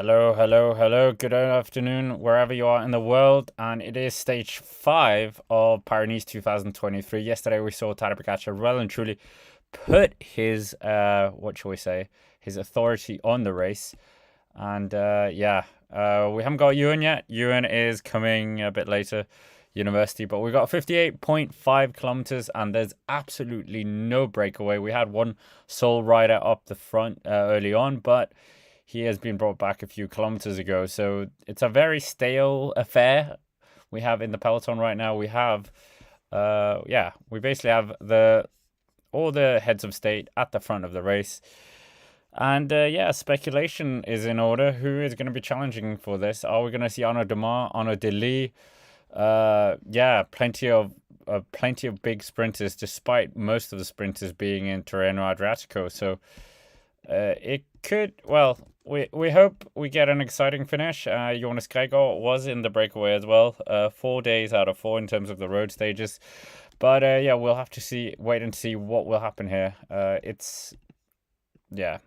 Hello, hello, hello. Good afternoon, wherever you are in the world. And it is stage 5 of Paris 2023. Yesterday, we saw Tadej Pogacar well and truly put his, what shall we say, his authority on the race. And we haven't got Ewan yet. Ewan is coming a bit later, university. But we got 58.5 kilometers, and there's absolutely no breakaway. We had one sole rider up the front early on, but he has been brought back a few kilometers ago. So it's a very stale affair we have in the Peloton right now. We have, we basically have all the heads of state at the front of the race. And speculation is in order. Who is going to be challenging for this? Are we going to see Arnaud Demar, Arnaud Delis? Plenty of big sprinters, despite most of the sprinters being in Tirreno Adriatico. So it could, we hope we get an exciting finish. Jonas Gregor was in the breakaway as well. 4 days out of 4 in terms of the road stages. But we'll have to wait and see what will happen here. It's a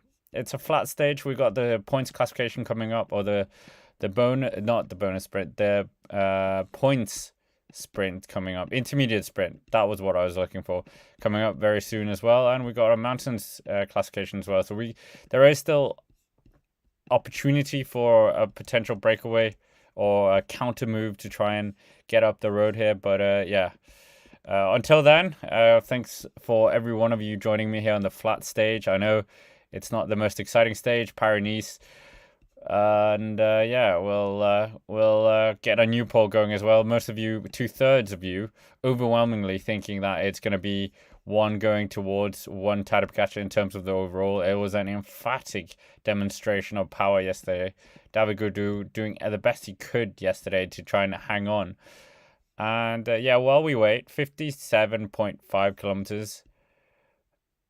flat stage. We got the points classification coming up, or not the bonus sprint, the points sprint coming up, intermediate sprint. That was what I was looking for, coming up very soon as well. And we got a mountains classification as well. So there is still opportunity for a potential breakaway or a counter move to try and get up the road here. But until then, thanks for every one of you joining me here on the flat stage. I know it's not the most exciting stage, Paris-Nice. And we'll get a new poll going as well. Most of you, 2/3 of you, overwhelmingly thinking that it's going to be one going towards one Tadej Pogacar in terms of the overall. It was an emphatic demonstration of power yesterday. David Gaudu doing the best he could yesterday to try and hang on. And while we wait, 57.5 kilometers.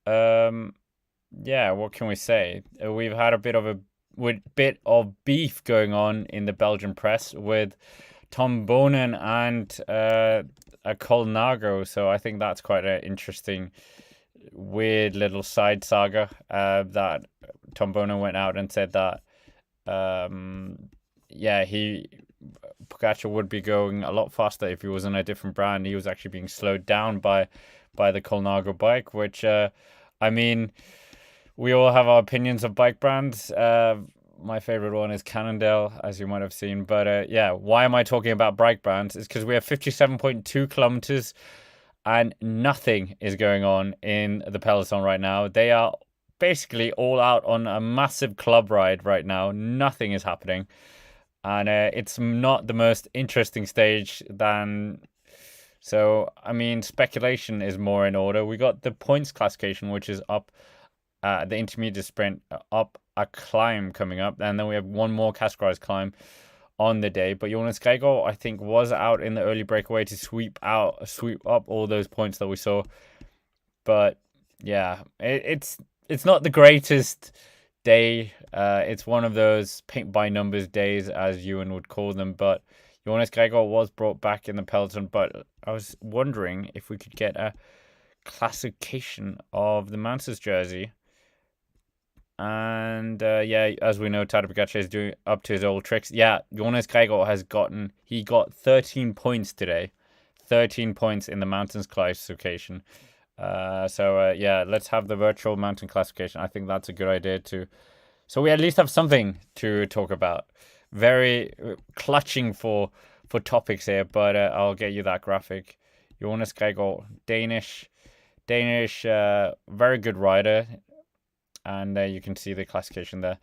What can we say? We've had a bit of beef going on in the Belgian press with Tom Bonen and a Colnago. So I think that's quite an interesting, weird little side saga that Tom Bonen went out and said that Pogacar would be going a lot faster if he was in a different brand. He was actually being slowed down by the Colnago bike, which we all have our opinions of bike brands. My favorite one is Cannondale, as you might have seen. But why am I talking about bike brands? It's because we have 57.2 kilometers and nothing is going on in the Peloton right now. They are basically all out on a massive club ride right now. Nothing is happening. And it's not the most interesting stage speculation is more in order. We got the points classification, which is up. The intermediate sprint up a climb coming up, and then we have one more categorized climb on the day. But Jonas Gregor, I think, was out in the early breakaway to sweep up all those points that we saw. But it's not the greatest day. It's one of those paint by numbers days, as Ewan would call them. But Jonas Gregor was brought back in the Peloton. But I was wondering if we could get a classification of the Mansers jersey. And as we know, Tadej Pogacar is doing up to his old tricks. Jonas Gregor got 13 points today. 13 points in the mountains classification. Let's have the virtual mountain classification. I think that's a good idea too. So we at least have something to talk about. Very clutching for topics here, but I'll get you that graphic. Jonas Gregor, Danish, very good rider. And you can see the classification there.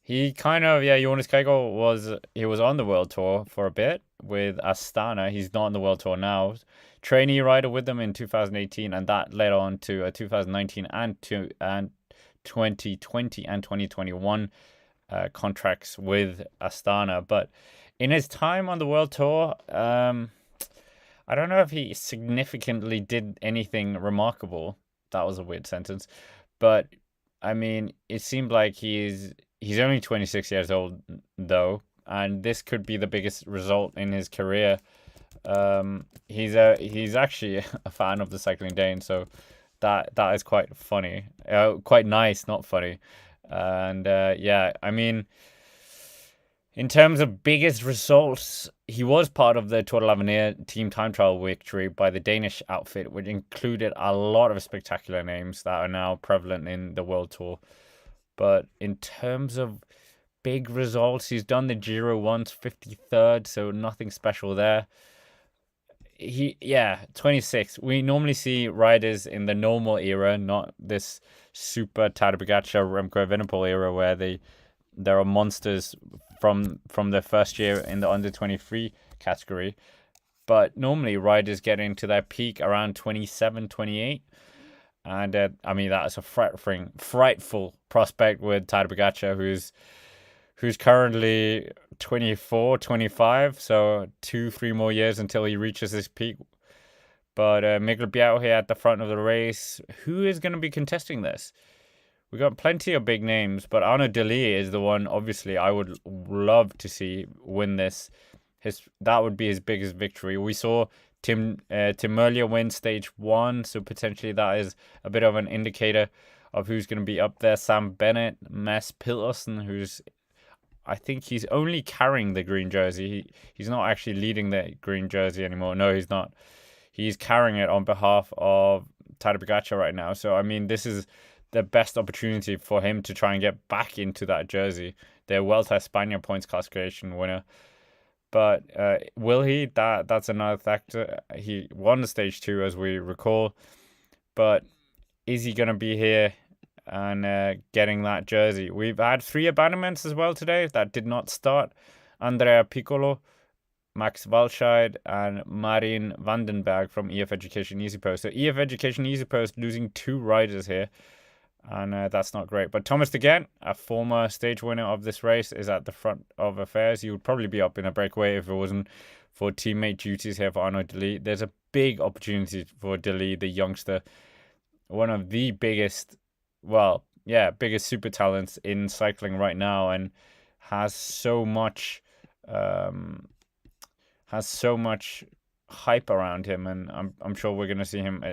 Jonas Gregor was on the World Tour for a bit with Astana. He's not on the World Tour now. Trainee rider with them in 2018, and that led on to a 2019 and 2020 and 2021 contracts with Astana. But in his time on the World Tour, I don't know if he significantly did anything remarkable. That was a weird sentence, but it seemed like he's only 26 years old, though, and this could be the biggest result in his career. He's actually a fan of the Cycling Dane, so that is quite funny, quite nice, not funny. And In terms of biggest results, he was part of the Tour de l'Avenir team time trial victory by the Danish outfit, which included a lot of spectacular names that are now prevalent in the World Tour. But in terms of big results, he's done the Giro once, 53rd, so nothing special there. 26. We normally see riders in the normal era, not this super Tadej Pogačar, Remco Evenepoel era where there are monsters from their first year in the under 23 category. But normally riders get into their peak around 27, 28. And that's a frightful prospect with Tadej Pogačar, who's currently 24, 25. So 2-3 more years until he reaches his peak. But Mikkel Bjerg here at the front of the race. Who is going to be contesting this? We got plenty of big names, but Arnaud Delis is the one, obviously, I would love to see win this. That would be his biggest victory. We saw Tim Merlier win stage 1, so potentially that is a bit of an indicator of who's going to be up there. Sam Bennett, Mads Pedersen, I think he's only carrying the green jersey. He's not actually leading the green jersey anymore. No, he's not. He's carrying it on behalf of Tadej Pogačar right now. So, this is the best opportunity for him to try and get back into that jersey. The Vuelta a España points classification winner. But will he? That's another factor. He won the stage 2, as we recall. But is he going to be here and getting that jersey? We've had 3 abandonments as well today that did not start. Andrea Piccolo, Max Walscheid, and Marin Vandenberg from EF Education EasyPost. So EF Education EasyPost losing 2 riders here. And that's not great. But Thomas de Gendt, a former stage winner of this race, is at the front of affairs. He would probably be up in a breakaway if it wasn't for teammate duties here for Arnaud Delis. There's a big opportunity for Delis, the youngster. One of the biggest super talents in cycling right now, and has so much hype around him. And I'm sure we're going to see him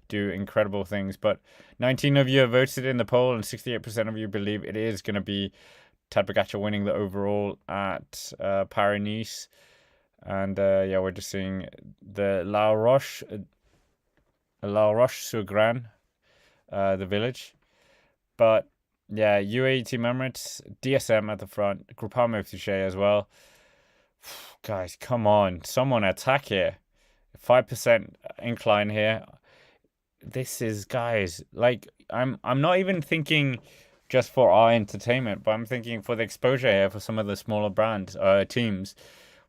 do incredible things. But 19 of you have voted in the poll, and 68% of you believe it is going to be Tadej Pogačar winning the overall at Paris-Nice. And we're just seeing the La Roche-sur-Gran, the village. But UAE Team Emirates, DSM at the front, Groupama Fouché as well. Guys, come on, someone attack here. 5% incline here. This is, guys, like, I'm not even thinking just for our entertainment, but I'm thinking for the exposure here for some of the smaller brands, teams.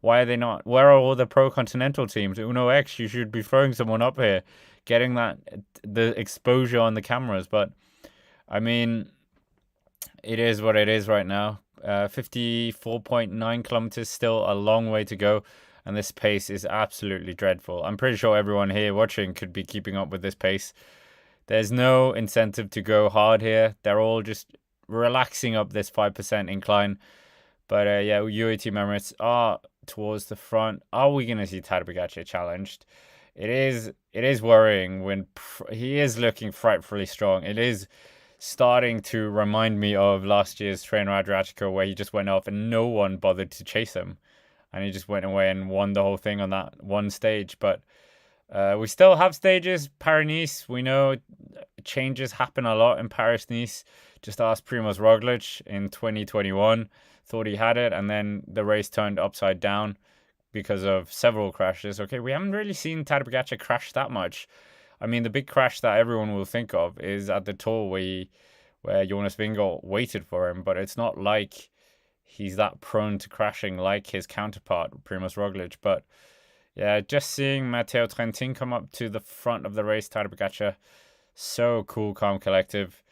Why are they not? Where are all the pro continental teams? Uno X, you should be throwing someone up here, getting the exposure on the cameras. But it is what it is right now. 54.9 kilometers, still a long way to go. And this pace is absolutely dreadful. I'm pretty sure everyone here watching could be keeping up with this pace. There's no incentive to go hard here. They're all just relaxing up this 5% incline. But UAE Team Emirates are towards the front. Are we going to see Tadej Pogačar challenged? It is worrying when he is looking frightfully strong. It is starting to remind me of last year's Trainer Adriatico, where he just went off and no one bothered to chase him. And he just went away and won the whole thing on that one stage. But we still have stages. Paris-Nice, we know changes happen a lot in Paris-Nice. Just ask Primož Roglič in 2021. Thought he had it, and then the race turned upside down because of several crashes. Okay, we haven't really seen Tadej Pogačar crash that much. The big crash that everyone will think of is at the Tour where Jonas Vingegaard waited for him. But it's not like he's that prone to crashing like his counterpart, Primož Roglič. But just seeing Matteo Trentin come up to the front of the race, Tadej Pogačar, so cool, calm, collective.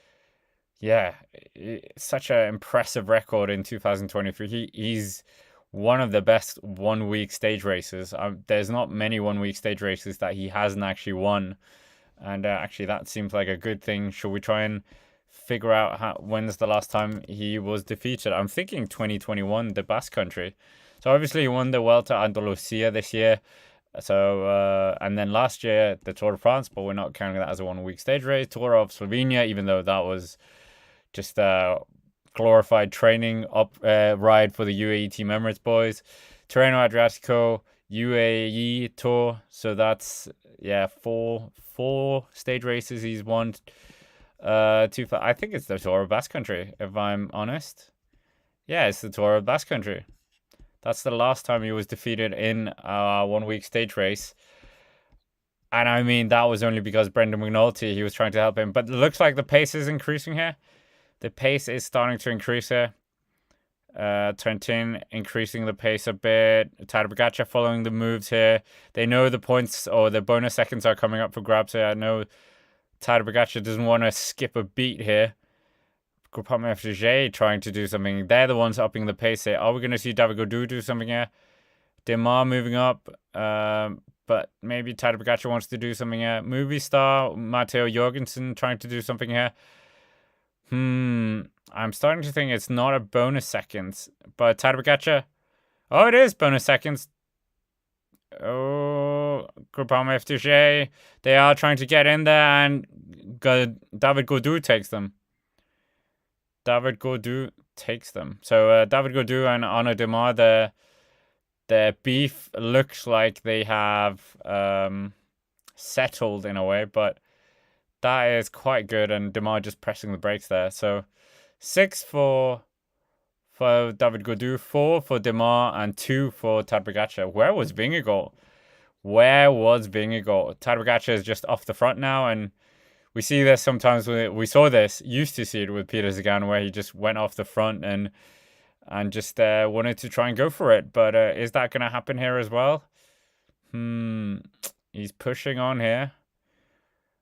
Such an impressive record in 2023. He's one of the best 1 week stage races. There's not many 1 week stage races that he hasn't actually won. And actually that seems like a good thing. Should we try and figure out when's the last time he was defeated? I'm thinking 2021, the Basque Country. So obviously he won the Vuelta a Andalucía this year. So and then last year the Tour de France, but we're not counting that as a 1 week stage race. Tour of Slovenia, even though that was just glorified training ride for the UAE Team Emirates boys. Tirreno Adriatico UAE Tour. So that's four stage races he's won. I think it's the Tour of Basque Country, if I'm honest. Yeah, it's the Tour of Basque Country. That's the last time he was defeated in a 1 week stage race. And I mean, that was only because Brendan McNulty, he was trying to help him. But it looks like the pace is increasing here. The pace is starting to increase here. Trentin increasing the pace a bit. Tadej Pogačar following the moves here. They know the points or the bonus seconds are coming up for grabs here. I know Tadej Pogačar doesn't want to skip a beat here. Groupama FDJ trying to do something. They're the ones upping the pace here. Are we going to see David Gaudu do something here? Demar moving up. But maybe Tadej Pogačar wants to do something here. Movie star Matteo Jorgensen trying to do something here. I'm starting to think it's not a bonus seconds. But Tadej Pogačar. Oh, it is bonus seconds. Oh, Groupama FDJ. They are trying to get in there, and David Gaudu takes them. David Gaudu takes them. So David Gaudu and Arnaud Demar, their beef looks like they have settled in a way, but that is quite good. And Demar just pressing the brakes there. So 6 for David Gaudu, 4 for Demar, and 2 for Tadej Pogačar. Where was Vingegaard? Tadej Pogačar is just off the front now, and we see this sometimes. Used to see it with Peter Sagan, where he just went off the front and just wanted to try and go for it. But is that going to happen here as well? He's pushing on here.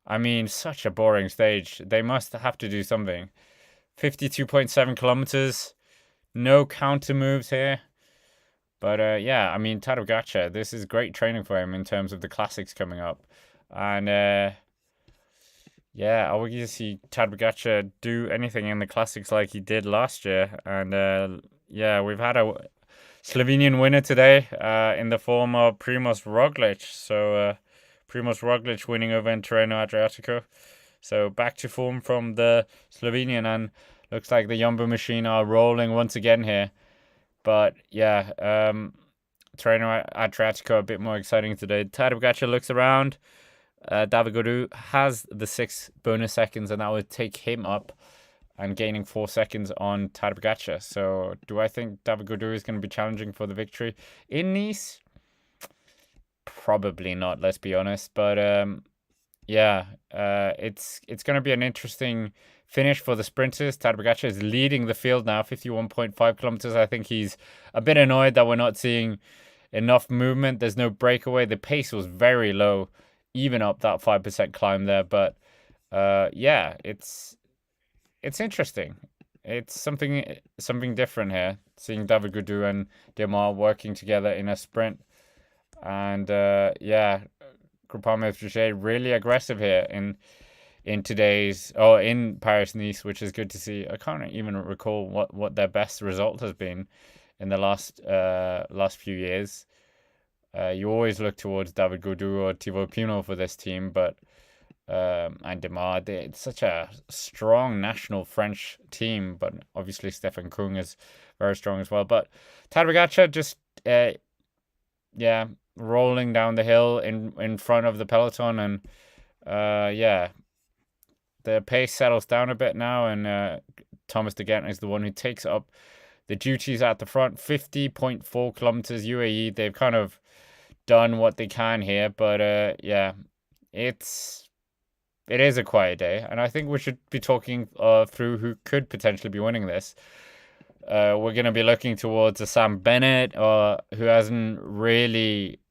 I mean, such a boring stage. They must have to do something. 52.7 kilometers. No counter moves here. But I mean, Tadej Pogačar, this is great training for him in terms of the classics coming up. And are we going to see Tadej Pogačar do anything in the classics like he did last year? And we've had a Slovenian winner today in the form of Primož Roglič. So Primož Roglič winning over in Tirreno Adriatico. So back to form from the Slovenian, and looks like the Jumbo machine are rolling once again here. But Tirreno Adriatico a bit more exciting today. Tadej Pogačar looks around. David Gaudu has the 6 bonus seconds, and that would take him up and gaining 4 seconds on Tadej Pogačar. So do I think David Gaudu is going to be challenging for the victory in Nice? Probably not, let's be honest. But it's going to be an interesting finish for the sprinters. Tadej Pogačar is leading the field now, 51.5 kilometers. I think he's a bit annoyed that we're not seeing enough movement. There's no breakaway. The pace was very low, even up that 5% climb there. But it's interesting. It's something different here, seeing David Gaudu and Demar working together in a sprint. And Groupama FDJ really aggressive here in Paris-Nice, which is good to see. I can't even recall what their best result has been in the last few years. You always look towards David Gaudu or Thibaut Pinot for this team, but and Demar, it's such a strong national French team, but obviously Stefan Kung is very strong as well. But Tadej Pogačar just rolling down the hill in front of the peloton, and the pace settles down a bit now, and Thomas de Gendt is the one who takes up the duties at the front. 50.4 kilometers UAE. They've kind of done what they can here, but it is a quiet day, and I think we should be talking through who could potentially be winning this. We're going to be looking towards a Sam Bennett, who hasn't really...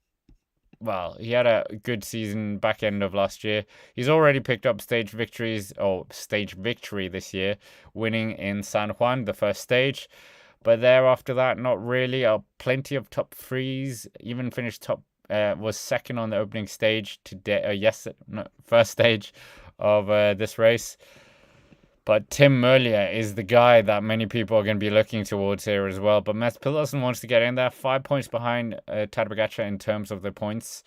Well, he had a good season back end of last year. He's already picked up stage victory this year, winning in San Juan, the first stage. But thereafter that, not really. Plenty of top threes, even finished was second on the opening stage today. First stage of this race. But Tim Merlier is the guy that many people are going to be looking towards here as well. But Mats Pedersen wants to get in there. 5 points behind Tadej Pogačar in terms of the points.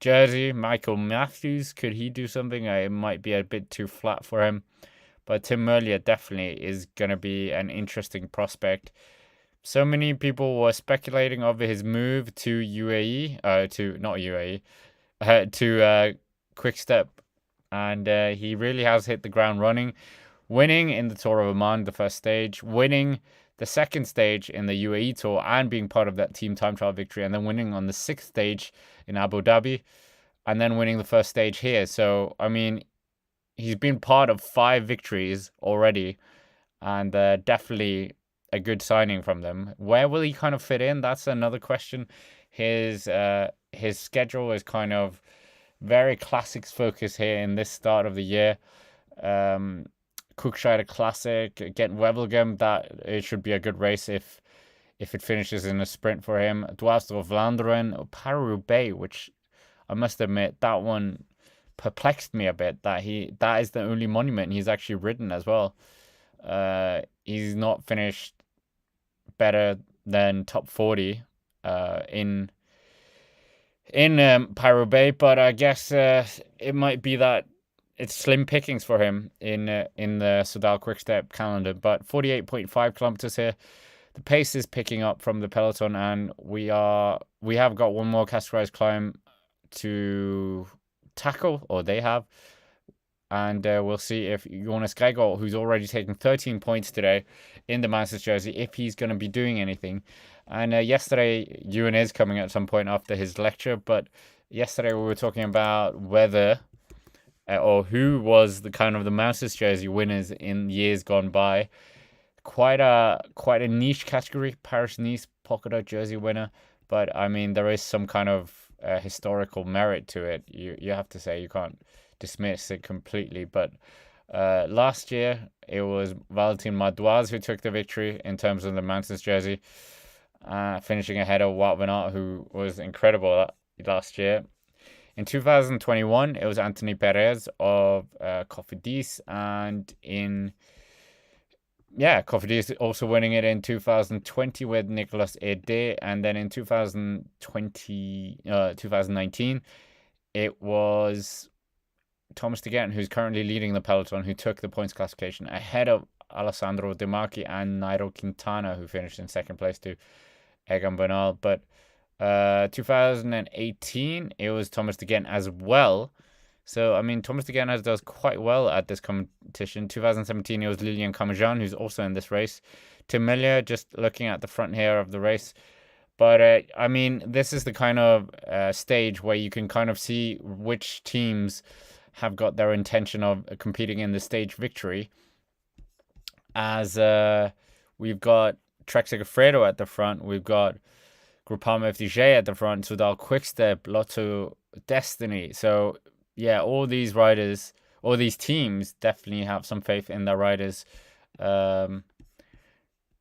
Jersey, Michael Matthews, could he do something? It might be a bit too flat for him. But Tim Merlier definitely is going to be an interesting prospect. So many people were speculating over his move to UAE, to Quick Step, and he really has hit the ground running, winning in the Tour of Oman, the first stage, winning the second stage in the UAE Tour, and being part of that team time trial victory, and then winning on the sixth stage in Abu Dhabi, and then winning the first stage here. So, I mean, he's been part of 5 victories already, and definitely a good signing from them. Where will he kind of fit in? That's another question. His schedule is kind of very classics focus here in this start of the year. Cookshire Classic, get Wevelgem, that it should be a good race if it finishes in a sprint for him. Dwars of Vlaanderen, Paris-Roubaix, which I must admit, that one perplexed me a bit, that is the only monument he's actually ridden as well. He's not finished better than top 40 in Paris-Roubaix, but I guess it might be that it's slim pickings for him in the Soudal Quickstep calendar. But 48.5 kilometers here. The pace is picking up from the peloton, and we have got one more categorized climb to tackle, or they have. And we'll see if Jonas Gregor, who's already taken 13 points today in the Masters jersey, if he's going to be doing anything. And yesterday, Ewan is coming at some point after his lecture, but yesterday we were talking about whether or who was the kind of the Masters jersey winners in years gone by. Quite a niche category, Paris-Nice polka dot jersey winner, but I mean there is some kind of historical merit to it. You have to say, you can't dismiss it completely. But last year it was Valentin Madouas who took the victory in terms of the Masters jersey, finishing ahead of Wout van Aert, who was incredible last year. In 2021, it was Anthony Perez of Cofidis, and Cofidis also winning it in 2020 with Nicolas Ede, and then in 2019, it was Thomas de Gendt, who's currently leading the peloton, who took the points classification ahead of Alessandro De Marchi and Nairo Quintana, who finished in second place to Egan Bernal. But 2018, it was Thomas de Gendt as well. So, I mean, Thomas de Gendt does quite well at this competition. 2017, it was Lilian Camajan, who's also in this race. Tim Merlier, just looking at the front here of the race. But, I mean, this is the kind of stage where you can kind of see which teams have got their intention of competing in the stage victory. As we've got Trek Segafredo at the front, we've got Groupama FDJ at the front, Soudal Quickstep, Lotto Destiny. So, yeah, all these riders, all these teams definitely have some faith in their riders. But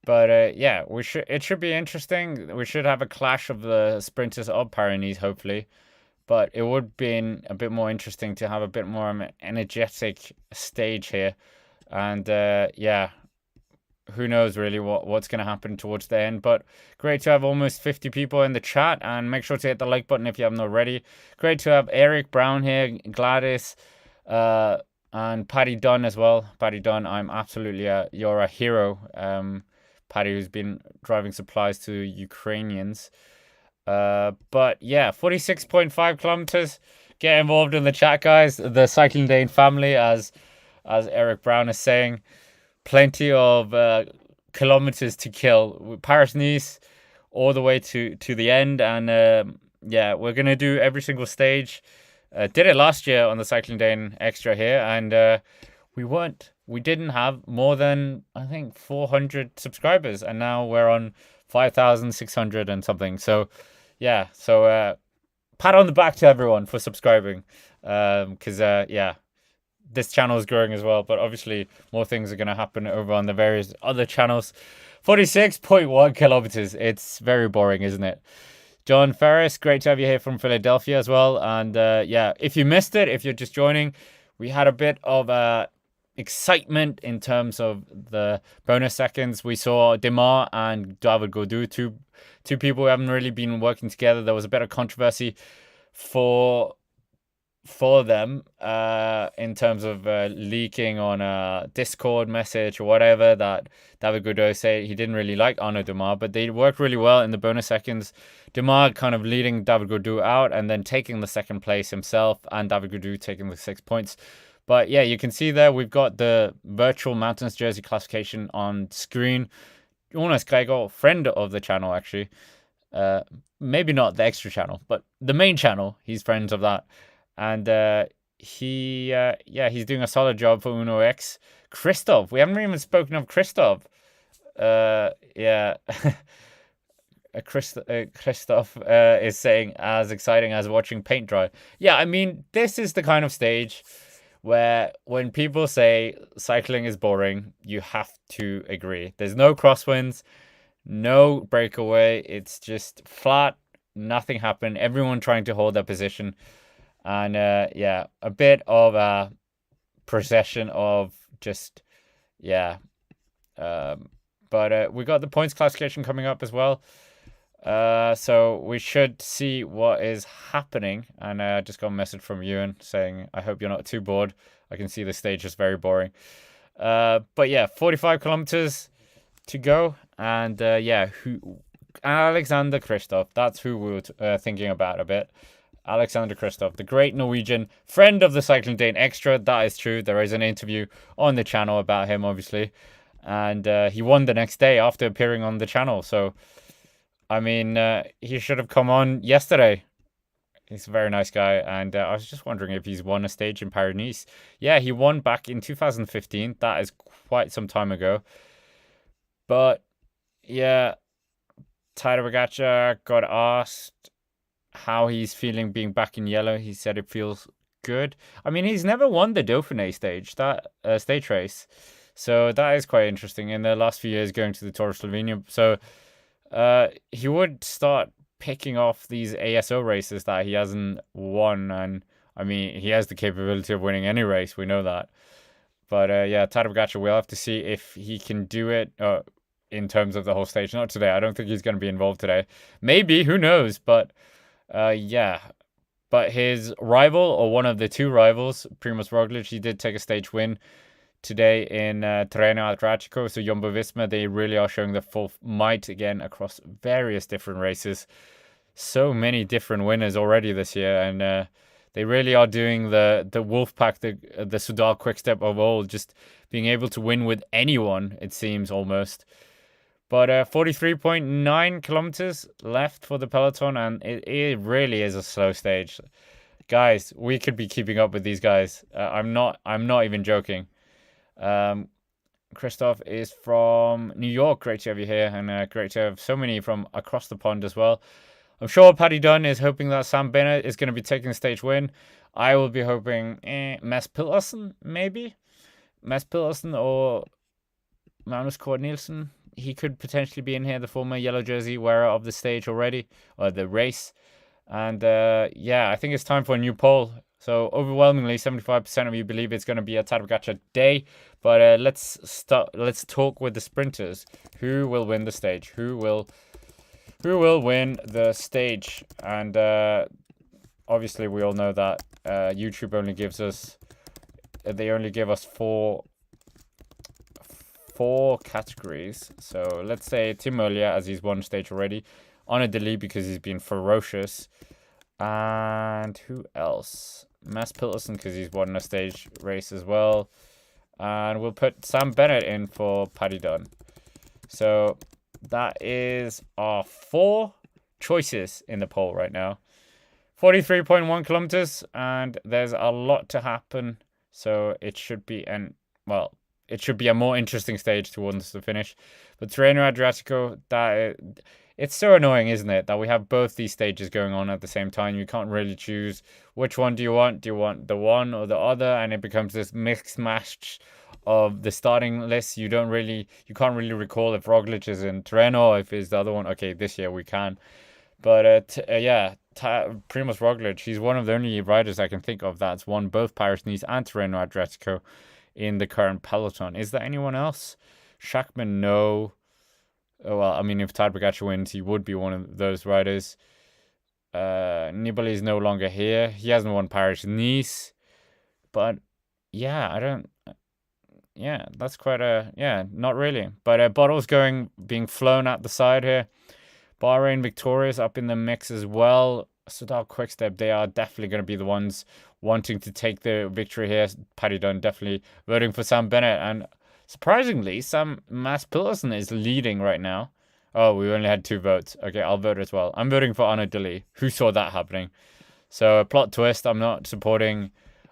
it should be interesting. We should have a clash of the sprinters of Paris-Nice, hopefully. But it would be a bit more interesting to have a bit more of an energetic stage here. And who knows really what's going to happen towards the end. But great to have almost 50 people in the chat, and make sure to hit the like button if you haven't already. Great to have Eric Brown here, Gladys, and Paddy Dunn as well. Paddy Dunn, I'm absolutely you're a hero. Paddy, who's been driving supplies to Ukrainians. But yeah, 46.5 kilometers. Get involved in the chat, guys. The Cycling Dane family, as Eric Brown is saying. Plenty of kilometers to kill. Paris-Nice all the way to the end. And we're going to do every single stage. Did it last year on the Cycling Dane Extra here. And we didn't have more than, I think, 400 subscribers. And now we're on 5,600 and something. So, yeah. So, pat on the back to everyone for subscribing. Because, this channel is growing as well, but obviously more things are going to happen over on the various other channels. 46.1 kilometers. It's very boring, isn't it? John Ferris, great to have you here from Philadelphia as well. And if you missed it, if you're just joining, we had a bit of excitement in terms of the bonus seconds. We saw Demar and David Gaudu, two people who haven't really been working together. There was a bit of controversy for for them in terms of leaking on a Discord message or whatever that David Gaudu said he didn't really like Arnaud Démare, but they worked really well in the bonus seconds. Démare kind of leading David Gaudu out and then taking the second place himself, and David Gaudu taking the 6 points. But yeah, you can see there we've got the virtual Mountains jersey classification on screen. Jonas Gregor, friend of the channel actually, maybe not the extra channel, but the main channel, he's friends of that. And he's doing a solid job for Uno X. Christoph, we haven't even spoken of Christoph. Christoph is saying as exciting as watching paint dry. Yeah, I mean, this is the kind of stage where when people say cycling is boring, you have to agree. There's no crosswinds, no breakaway. It's just flat, nothing happened. Everyone trying to hold their position. And a bit of a procession of just, but we got the points classification coming up as well. So we should see what is happening. And I just got a message from Ewan saying, I hope you're not too bored. I can see the stage is very boring. But yeah, 45 kilometers to go. And Alexander Kristoff, that's who we were thinking about a bit. Alexander Kristoff, the great Norwegian friend of the Cycling Dane Extra. That is true. There is an interview on the channel about him, obviously. And he won the next day after appearing on the channel. So, I mean, he should have come on yesterday. He's a very nice guy. And I was just wondering if he's won a stage in Paris-Nice. Yeah, he won back in 2015. That is quite some time ago. But, yeah, Tadej Pogačar got asked how he's feeling being back in yellow. He said it feels good. I mean, he's never won the Dauphiné stage, that stage race. So that is quite interesting. In the last few years going to the Tour of Slovenia. So he would start picking off these ASO races that he hasn't won. And I mean, he has the capability of winning any race. We know that. But Tadej Pogačar, we'll have to see if he can do it in terms of the whole stage. Not today. I don't think he's going to be involved today. Maybe, who knows? But but his rival, or one of the two rivals, Primož Roglič, he did take a stage win today in Tirreno Adriatico. So Jumbo-Visma, they really are showing their full might again across various different races. So many different winners already this year, and they really are doing the Wolfpack, the Soudal Quickstep of old, just being able to win with anyone, it seems, almost. But 43.9 kilometers left for the Peloton, and it really is a slow stage. Guys, we could be keeping up with these guys. I'm not even joking. Christoph is from New York. Great to have you here, and great to have so many from across the pond as well. I'm sure Paddy Dunn is hoping that Sam Bennett is going to be taking the stage win. I will be hoping Mads Pedersen, maybe. Mads Pedersen or Magnus Kort Nielsen. He could potentially be in here, the former yellow jersey wearer of the stage already, or the race. And I think it's time for a new poll. So overwhelmingly, 75% of you believe it's going to be a Tadej Pogačar day. But let's talk with the sprinters. Who will win the stage? Who will win the stage? And obviously, we all know that YouTube only gives us. They only give us four categories. So let's say Tim Merlier, as he's won stage already. Arnaud Démare, because he's been ferocious. And who else? Mads Pedersen, because he's won a stage race as well. And we'll put Sam Bennett in for Paddy Dunn. So that is our 4 choices in the poll right now. 43.1 kilometers, and there's a lot to happen. So it should be it should be a more interesting stage towards the finish. But Tirreno Adriatico, it's so annoying, isn't it, that we have both these stages going on at the same time. You can't really choose which one do you want. Do you want the one or the other? And it becomes this mixed match of the starting list. You can't really recall if Roglic is in Tirreno or if it's the other one. Okay, this year we can. But Primož Roglic, he's one of the only riders I can think of that's won both Paris-Nice and Tirreno Adriatico in the current Peloton. Is there anyone else? Schachmann, no. Well, I mean, if Tadej Pogačar wins, he would be one of those riders. Nibali is no longer here. He hasn't won Paris-Nice. But yeah, I don't. Yeah, that's quite a. Yeah, not really. But Bottle's being flown out the side here. Bahrain Victorious up in the mix as well. Soudal Quickstep, they are definitely going to be the ones wanting to take the victory here. Paddy Dunn definitely voting for Sam Bennett. And surprisingly, Mads Pedersen is leading right now. Oh, we only had 2 votes. Okay, I'll vote as well. I'm voting for Arnaud Deli. Who saw that happening? So a plot twist. I'm not supporting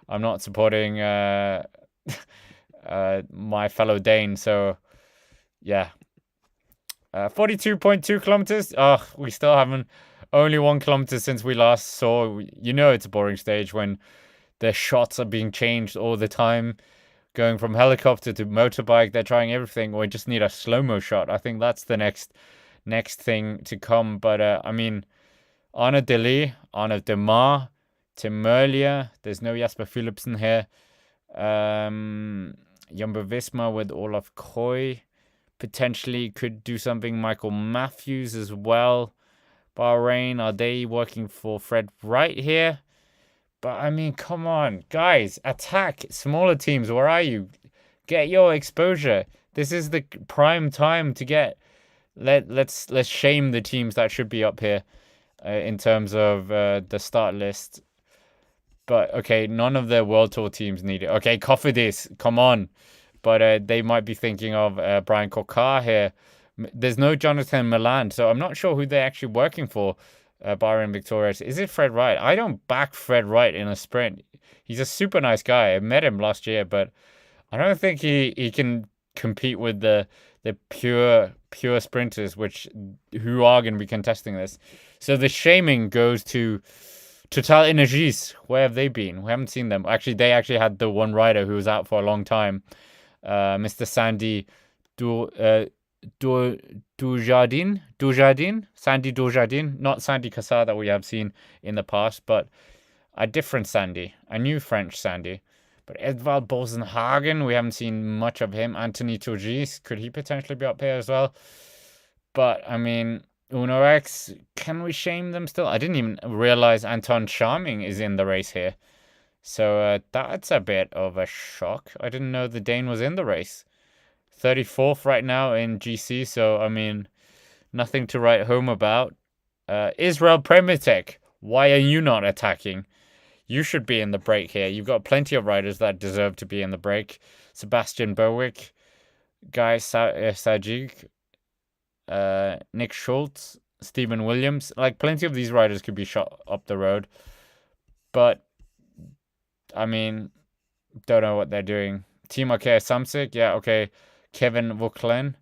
my fellow Dane. So yeah. 42.2 kilometers. Oh, we still haven't. Only 1 kilometer since we last saw. You know it's a boring stage when the shots are being changed all the time. Going from helicopter to motorbike. They're trying everything. We just need a slow-mo shot. I think that's the next thing to come. But I mean, Arnaud Deli, Arnaud Demar, Tim Merlier. There's no Jasper Philipsen here. Jumbo-Visma with Olaf Koy. Potentially could do something. Michael Matthews as well. Bahrain, are they working for Fred Wright here? But I mean, come on, guys, attack smaller teams. Where are you? Get your exposure. This is the prime time to get. Let's shame the teams that should be up here in terms of the start list. But okay, none of the World Tour teams need it. Okay, Cofidis, come on. But they might be thinking of Brian Kokar here. There's no Jonathan Milan, so I'm not sure who they're actually working for. Bahrain Victorious. Is it Fred Wright? I don't back Fred Wright in a sprint. He's a super nice guy. I met him last year, but I don't think he can compete with the pure sprinters, who are going to be contesting this. So the shaming goes to Total Energies. Where have they been? We haven't seen them. Actually, they actually had the one rider who was out for a long time. Mr. Sandy Dujardin, Sandy Dujardin, not Sandy Cassar that we have seen in the past, but a different Sandy, a new French Sandy. But Edvald Bosenhagen, we haven't seen much of him. Anthony Turgis, could he potentially be up here as well? But I mean, Uno X, can we shame them still? I didn't even realize Anton Charming is in the race here. So that's a bit of a shock. I didn't know the Dane was in the race. 34th right now in GC, so I mean, nothing to write home about. Israel Premitek, why are you not attacking? You should be in the break here. You've got plenty of riders that deserve to be in the break. Sebastian Berwick, Guy Sajik, Nick Schultz, Stephen Williams. Like, plenty of these riders could be shot up the road. But I mean, don't know what they're doing. Timokay Samsic, yeah, okay. Kevin Vauclain,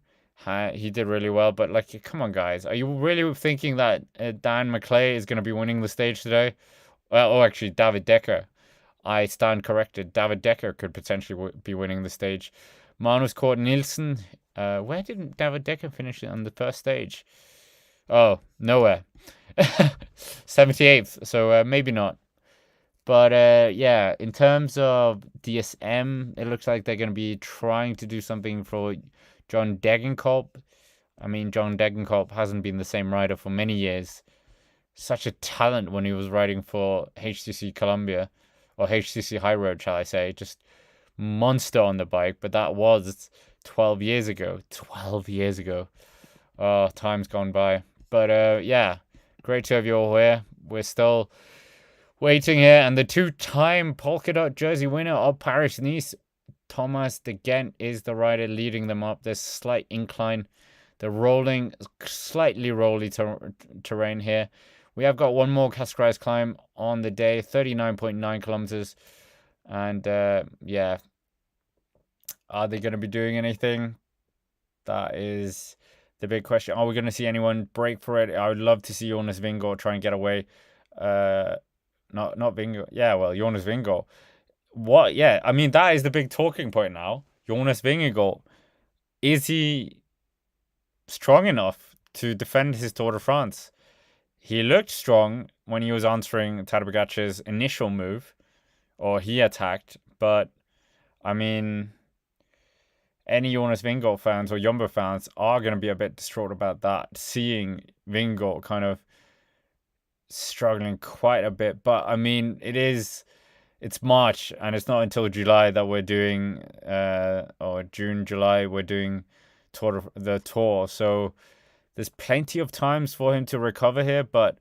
he did really well. But, like, come on, guys. Are you really thinking that Dan McClay is going to be winning the stage today? Actually, David Decker. I stand corrected. David Decker could potentially be winning the stage. Magnus Kort Nielsen. Where did David Decker finish on the first stage? Oh, nowhere. 78th, so maybe not. But yeah, in terms of DSM, it looks like they're going to be trying to do something for John Degenkolb. I mean, John Degenkolb hasn't been the same rider for many years. Such a talent when he was riding for HCC Columbia, or HCC High Road, shall I say. Just monster on the bike, but that was 12 years ago. 12 years ago. Oh, time's gone by. But yeah, great to have you all here. We're still waiting here, and the 2-time polka dot jersey winner of Paris-Nice, Thomas de Gent, is the rider leading them up. There's slight incline. The slightly rolly terrain here. We have got one more Cascais climb on the day, 39.9 kilometers. And yeah, are they going to be doing anything? That is the big question. Are we going to see anyone break for it? I would love to see Jonas Vingegaard try and get away. Not Vingegaard. Yeah, well, Jonas Vingegaard. What? Yeah, I mean, that is the big talking point now. Jonas Vingegaard. Is he strong enough to defend his Tour de France? He looked strong when he was answering Tadej Pogacar's initial move, or he attacked. But, I mean, any Jonas Vingegaard fans or Jumbo fans are going to be a bit distraught about that, seeing Vingegaard kind of struggling quite a bit. But I mean, it's March, and it's not until July that we're doing, or June, July, we're doing the tour. So there's plenty of times for him to recover here. But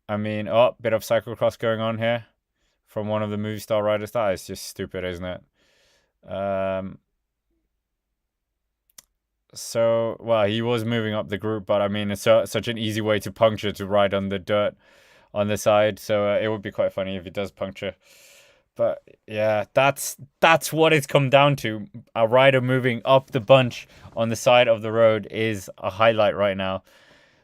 I mean, bit of cyclocross going on here from one of the movie star riders. That is just stupid, isn't it? So, well, he was moving up the group, but I mean, it's such an easy way to puncture, to ride on the dirt on the side. So it would be quite funny if he does puncture. But yeah, that's what it's come down to. A rider moving up the bunch on the side of the road is a highlight right now.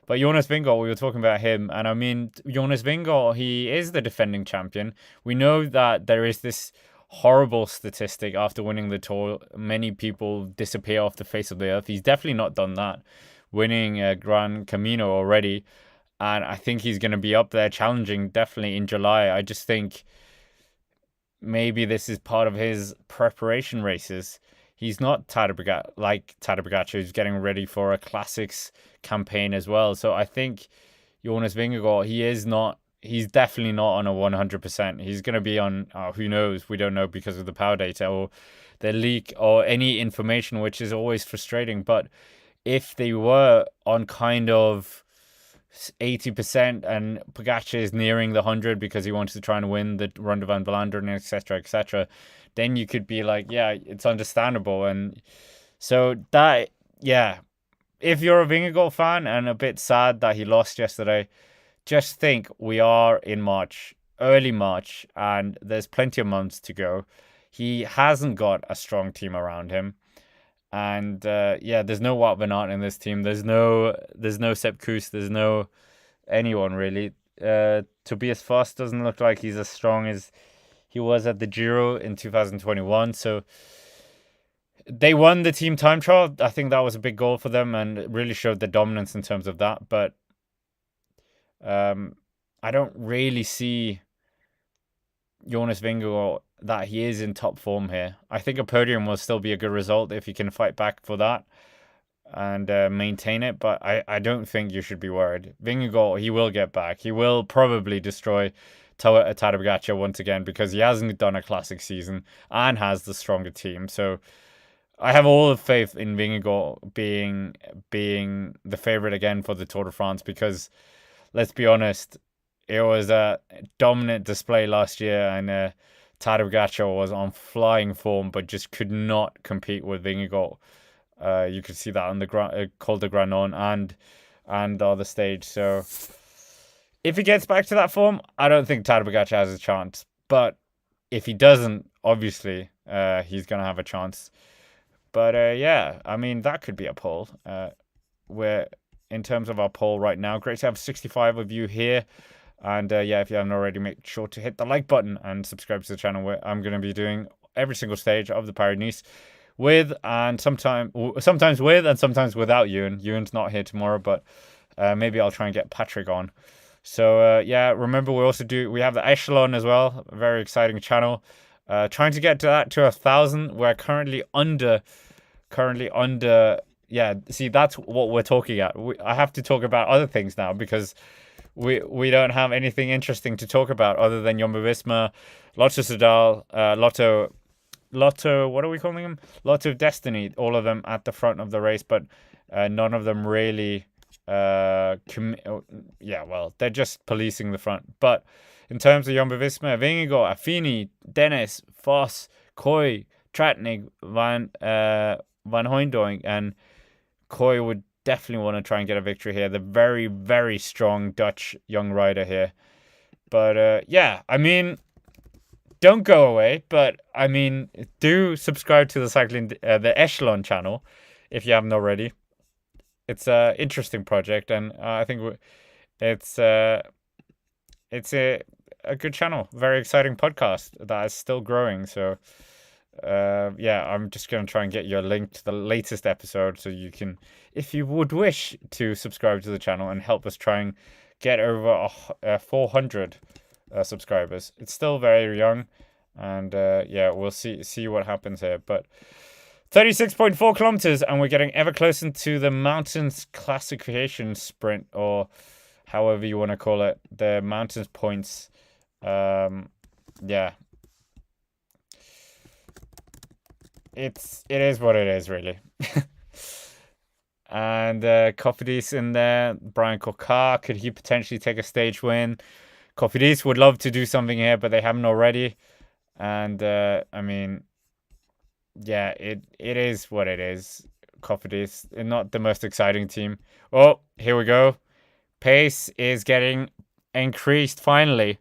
But Jonas Vingegaard, we were talking about him, and I mean, Jonas Vingegaard, he is the defending champion. We know that there is this horrible statistic after winning the Tour. Many people disappear off the face of the earth. He's definitely not done that, winning a Gran Camino already. And I think he's going to be up there challenging definitely in July. I just think maybe this is part of his preparation races. He's not Tadej Pogačar, who's getting ready for a classics campaign as well. So I think Jonas Vingegaard, he's definitely not on a 100%. He's going to be on, who knows? We don't know because of the power data or the leak or any information, which is always frustrating. But if they were on kind of 80% and Pogačar is nearing the 100 because he wants to try and win the Ronde van Vlaanderen, etc., then you could be like, yeah, it's understandable. And so that, yeah, if you're a Vingegaard fan and a bit sad that he lost yesterday, just think we are in March, early March, and there's plenty of months to go. He hasn't got a strong team around him. And there's no Wout van Aert in this team. There's no Sepp Kuss. There's no anyone really. Tobias Foss doesn't look like he's as strong as he was at the Giro in 2021. So they won the team time trial. I think that was a big goal for them and it really showed the dominance in terms of that. But I don't really see Jonas Vingegaard that he is in top form here. I think a podium will still be a good result if he can fight back for that and maintain it. But I don't think you should be worried. Vingegaard, he will get back. He will probably destroy Tadej Pogačar once again because he hasn't done a classic season and has the stronger team. So I have all the faith in Vingegaard being the favorite again for the Tour de France because, let's be honest, it was a dominant display last year and Tadej Pogačar was on flying form but just could not compete with Vingegaard. You could see that on the Col de Granon and the other stage. So if he gets back to that form, I don't think Tadej Pogačar has a chance. But if he doesn't, obviously, he's going to have a chance. But I mean, that could be a poll. We're in terms of our poll right now. Great to have 65 of you here. And if you haven't already, make sure to hit the like button and subscribe to the channel where I'm going to be doing every single stage of the Paris-Nice with and sometimes with and sometimes without Ewan. Ewan's not here tomorrow, but maybe I'll try and get Patrick on. So remember we have the Echelon as well, a very exciting channel. Trying to get to 1,000. We're currently under. Yeah, see, that's what we're talking at. I have to talk about other things now because we don't have anything interesting to talk about other than Jumbo-Visma, Lotto Soudal, Lotto, what are we calling them? Lotto of Destiny, all of them at the front of the race, but none of them really, they're just policing the front. But in terms of Jumbo-Visma, Vingegaard, Affini, Dennis, Voss, Koy, Tratnik, Van Hooijdonk, and Koy would definitely want to try and get a victory here. The very, very strong Dutch young rider here. But I mean, don't go away. But I mean, do subscribe to the Echelon channel if you haven't already. It's an interesting project, and I think it's a good channel. Very exciting podcast that is still growing. So I'm just going to try and get you a link to the latest episode so you can, if you would wish to subscribe to the channel and help us try and get over 400 subscribers. It's still very young and we'll see what happens here. But 36.4 kilometers and we're getting ever closer to the mountains classification sprint, or however you want to call it, the mountains points. Yeah, it is what it is, really. And Cofidis in there. Brian Kokar, could he potentially take a stage win? Cofidis would love to do something here, but they haven't already. And I mean, yeah, it is what it is. Cofidis, not the most exciting team. Oh, here we go. Pace is getting increased finally.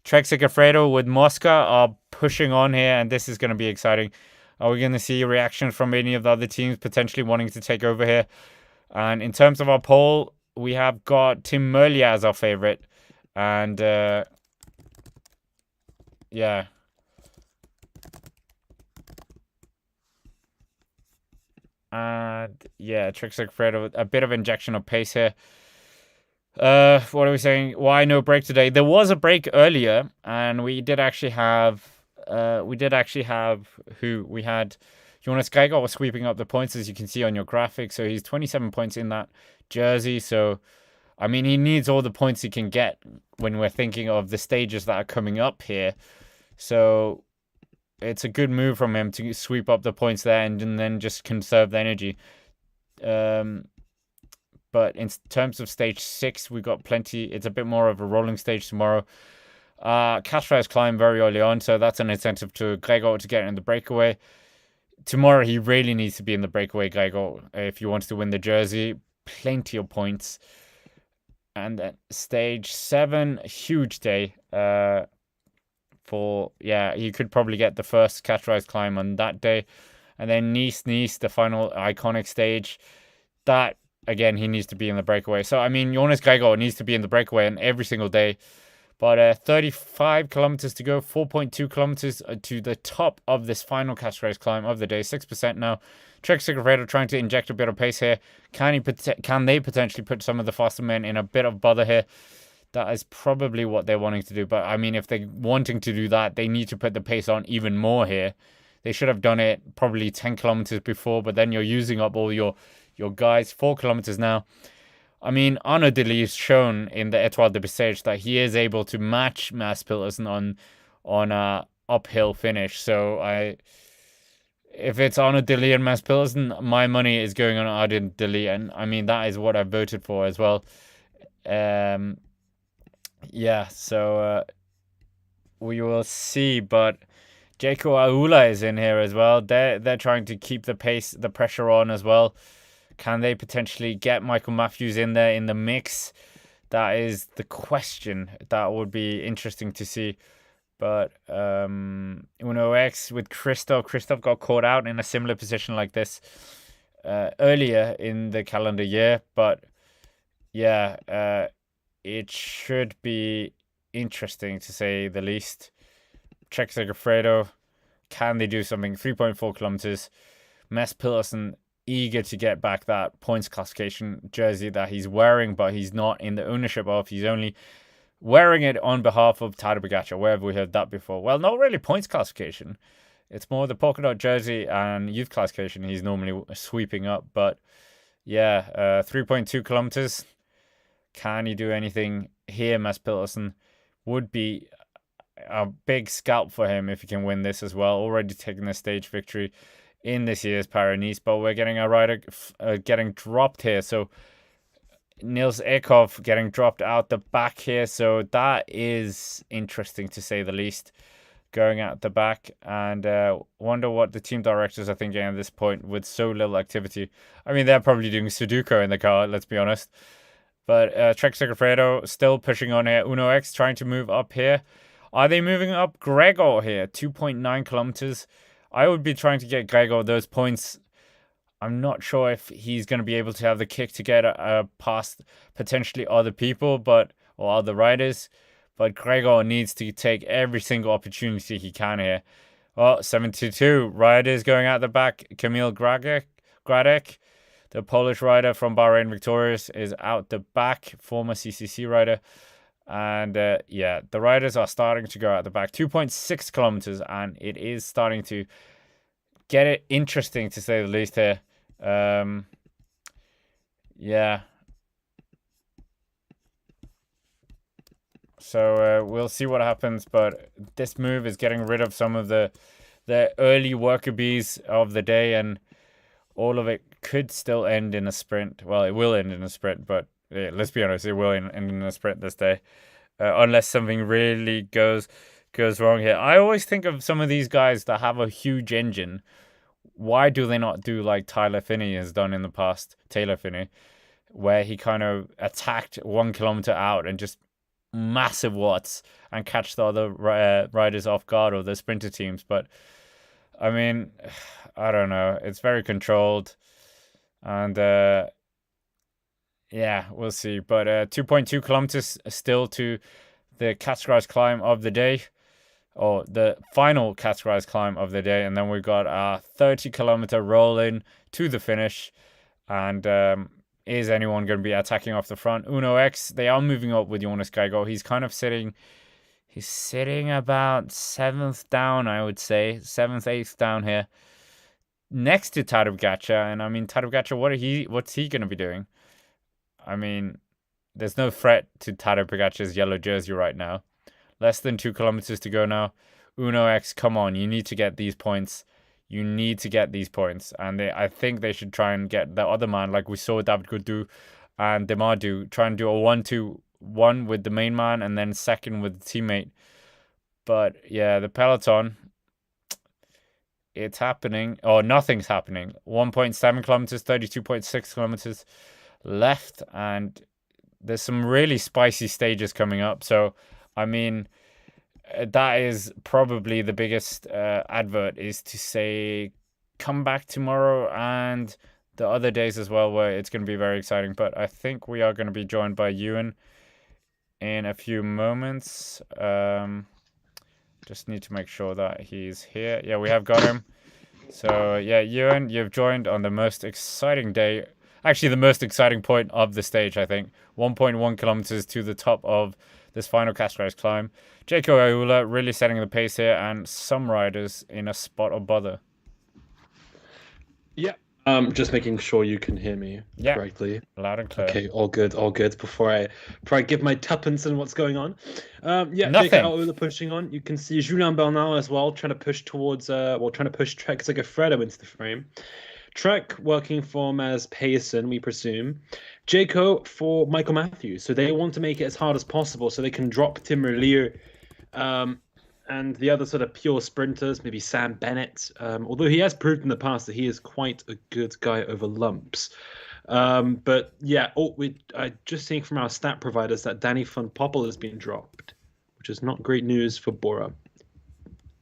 Trek Segafredo with Mosca are pushing on here, and this is going to be exciting. Are we going to see a reaction from any of the other teams potentially wanting to take over here? And in terms of our poll, we have got Tim Merlier as our favorite. And yeah. And yeah, Trek Segafredo, a bit of injection of pace here. What are we saying? Why no break today? There was a break earlier, and we did actually have who we had. Jonas Geiger was sweeping up the points, as you can see on your graphic. So he's 27 points in that jersey. So, I mean, he needs all the points he can get when we're thinking of the stages that are coming up here. So it's a good move from him to sweep up the points there and then just conserve the energy. But in terms of stage 6, we got plenty. It's a bit more of a rolling stage tomorrow. Cashfly's climb very early on, so that's an incentive to Gregor to get in the breakaway. Tomorrow, he really needs to be in the breakaway, Gregor, if he wants to win the jersey. Plenty of points. And then stage 7, huge day. You could probably get the first Cashfly's climb on that day. And then Nice, the final iconic stage. That, again, he needs to be in the breakaway. So, I mean, Jonas Gregor needs to be in the breakaway on every single day. But 35 kilometers to go, 4.2 kilometers to the top of this final Cashfly's climb of the day, 6% now. Trek Segafredo trying to inject a bit of pace here. Can they potentially put some of the faster men in a bit of bother here? That is probably what they're wanting to do. But, I mean, if they're wanting to do that, they need to put the pace on even more here. They should have done it probably 10 kilometers before, but then you're using up all your guys. 4 kilometers now. I mean, Arnaud Delis has shown in the Étoile de Bessèges that he is able to match Mads Pedersen on a uphill finish. So if it's Arnaud Delis and Mads Pedersen, my money is going on Arnaud Delis, and I mean that is what I voted for as well. So we will see, but Jaco Aula is in here as well. They're trying to keep the pressure on as well. Can they potentially get Michael Matthews in there in the mix? That is the question. That would be interesting to see. But Uno X with Christoph. Christoph got caught out in a similar position like this earlier in the calendar year. But yeah, it should be interesting to say the least. Trek Segafredo, can they do something? 3.4 kilometers. Mads Pedersen, eager to get back that points classification jersey that he's wearing, but he's not in the ownership of. He's only wearing it on behalf of Tadej Pogačar. Where have we heard that before? Well, not really points classification. It's more the polka dot jersey and youth classification he's normally sweeping up. But yeah, 3.2 kilometers. Can he do anything here? Mads Pedersen would be a big scalp for him if he can win this as well. Already taking the stage victory in this year's Paris-Nice, but we're getting a rider getting dropped here. So Nils Ekhoff getting dropped out the back here. So that is interesting to say the least, going out the back. And wonder what the team directors are thinking at this point with so little activity. I mean, they're probably doing Sudoku in the car, let's be honest. But Trek Segafredo still pushing on here. Uno X trying to move up here. Are they moving up Gregor here? 2.9 kilometers. I would be trying to get Gregor those points. I'm not sure if he's going to be able to have the kick to get past potentially other people, or other riders. But Gregor needs to take every single opportunity he can here. Well, 72 riders going out the back. Kamil Gradek, the Polish rider from Bahrain Victorious, is out the back, former CCC rider. And the riders are starting to go out the back. 2.6 kilometers, and it is starting to get it interesting, to say the least here. So we'll see what happens. But this move is getting rid of some of the early worker bees of the day, and all of it could still end in a sprint. Well, it will end in a sprint, but yeah, let's be honest, it will end in a sprint this day, unless something really goes wrong here. I always think of some of these guys that have a huge engine. Why do they not do like Tyler Finney has done in the past, Taylor Finney, where he kind of attacked 1 kilometer out and just massive watts and catch the other riders off guard, or the sprinter teams? But I mean, I don't know. It's very controlled, and yeah, we'll see. But 2.2 kilometers still to the categorized climb of the day, or the final categorized climb of the day, and then we've got a 30-kilometer roll in to the finish. And is anyone going to be attacking off the front? Uno X, they are moving up with Jonas Geigo. He's kind of sitting. He's sitting about 7th down, I would say. 7th, 8th down here. Next to Tadej Pogačar. And I mean, Tadej Pogačar, what's he going to be doing? I mean, there's no threat to Tadej Pogačar's yellow jersey right now. Less than 2 kilometers to go now. Uno X, come on. You need to get these points. You need to get these points. And I think they should try and get the other man, like we saw David Gaudu and Demar do. Try and do a 1-2-1 with the main man, and then second with the teammate. But yeah, the Peloton, it's happening. Oh, nothing's happening. 1.7 kilometers, 32.6 kilometers left. And there's some really spicy stages coming up. So, I mean, that is probably the biggest advert, is to say, come back tomorrow and the other days as well, where it's going to be very exciting. But I think we are going to be joined by Ewan in a few moments. Just need to make sure that he's here. Yeah, we have got him. So yeah, Ewan, you've joined on the most exciting day. Actually, the most exciting point of the stage, I think. 1.1 kilometers to the top of this final categorized climb. Jaco Ayala really setting the pace here, and some riders in a spot of bother. Yeah. Just making sure you can hear me correctly. Loud and clear. Okay, all good. Before I give my tuppence on what's going on. Yeah, Nothing. Jaco Ayala pushing on. You can see Julien Bernal as well, trying to push towards trying to push Trek Segafredo into the frame. Trek working for him as Payson, we presume. Jaco for Michael Matthews. So they want to make it as hard as possible so they can drop Tim Merlier and the other sort of pure sprinters, maybe Sam Bennett, although he has proved in the past that he is quite a good guy over lumps. But yeah, I just seeing from our stat providers that Danny van Poppel has been dropped, which is not great news for Bora.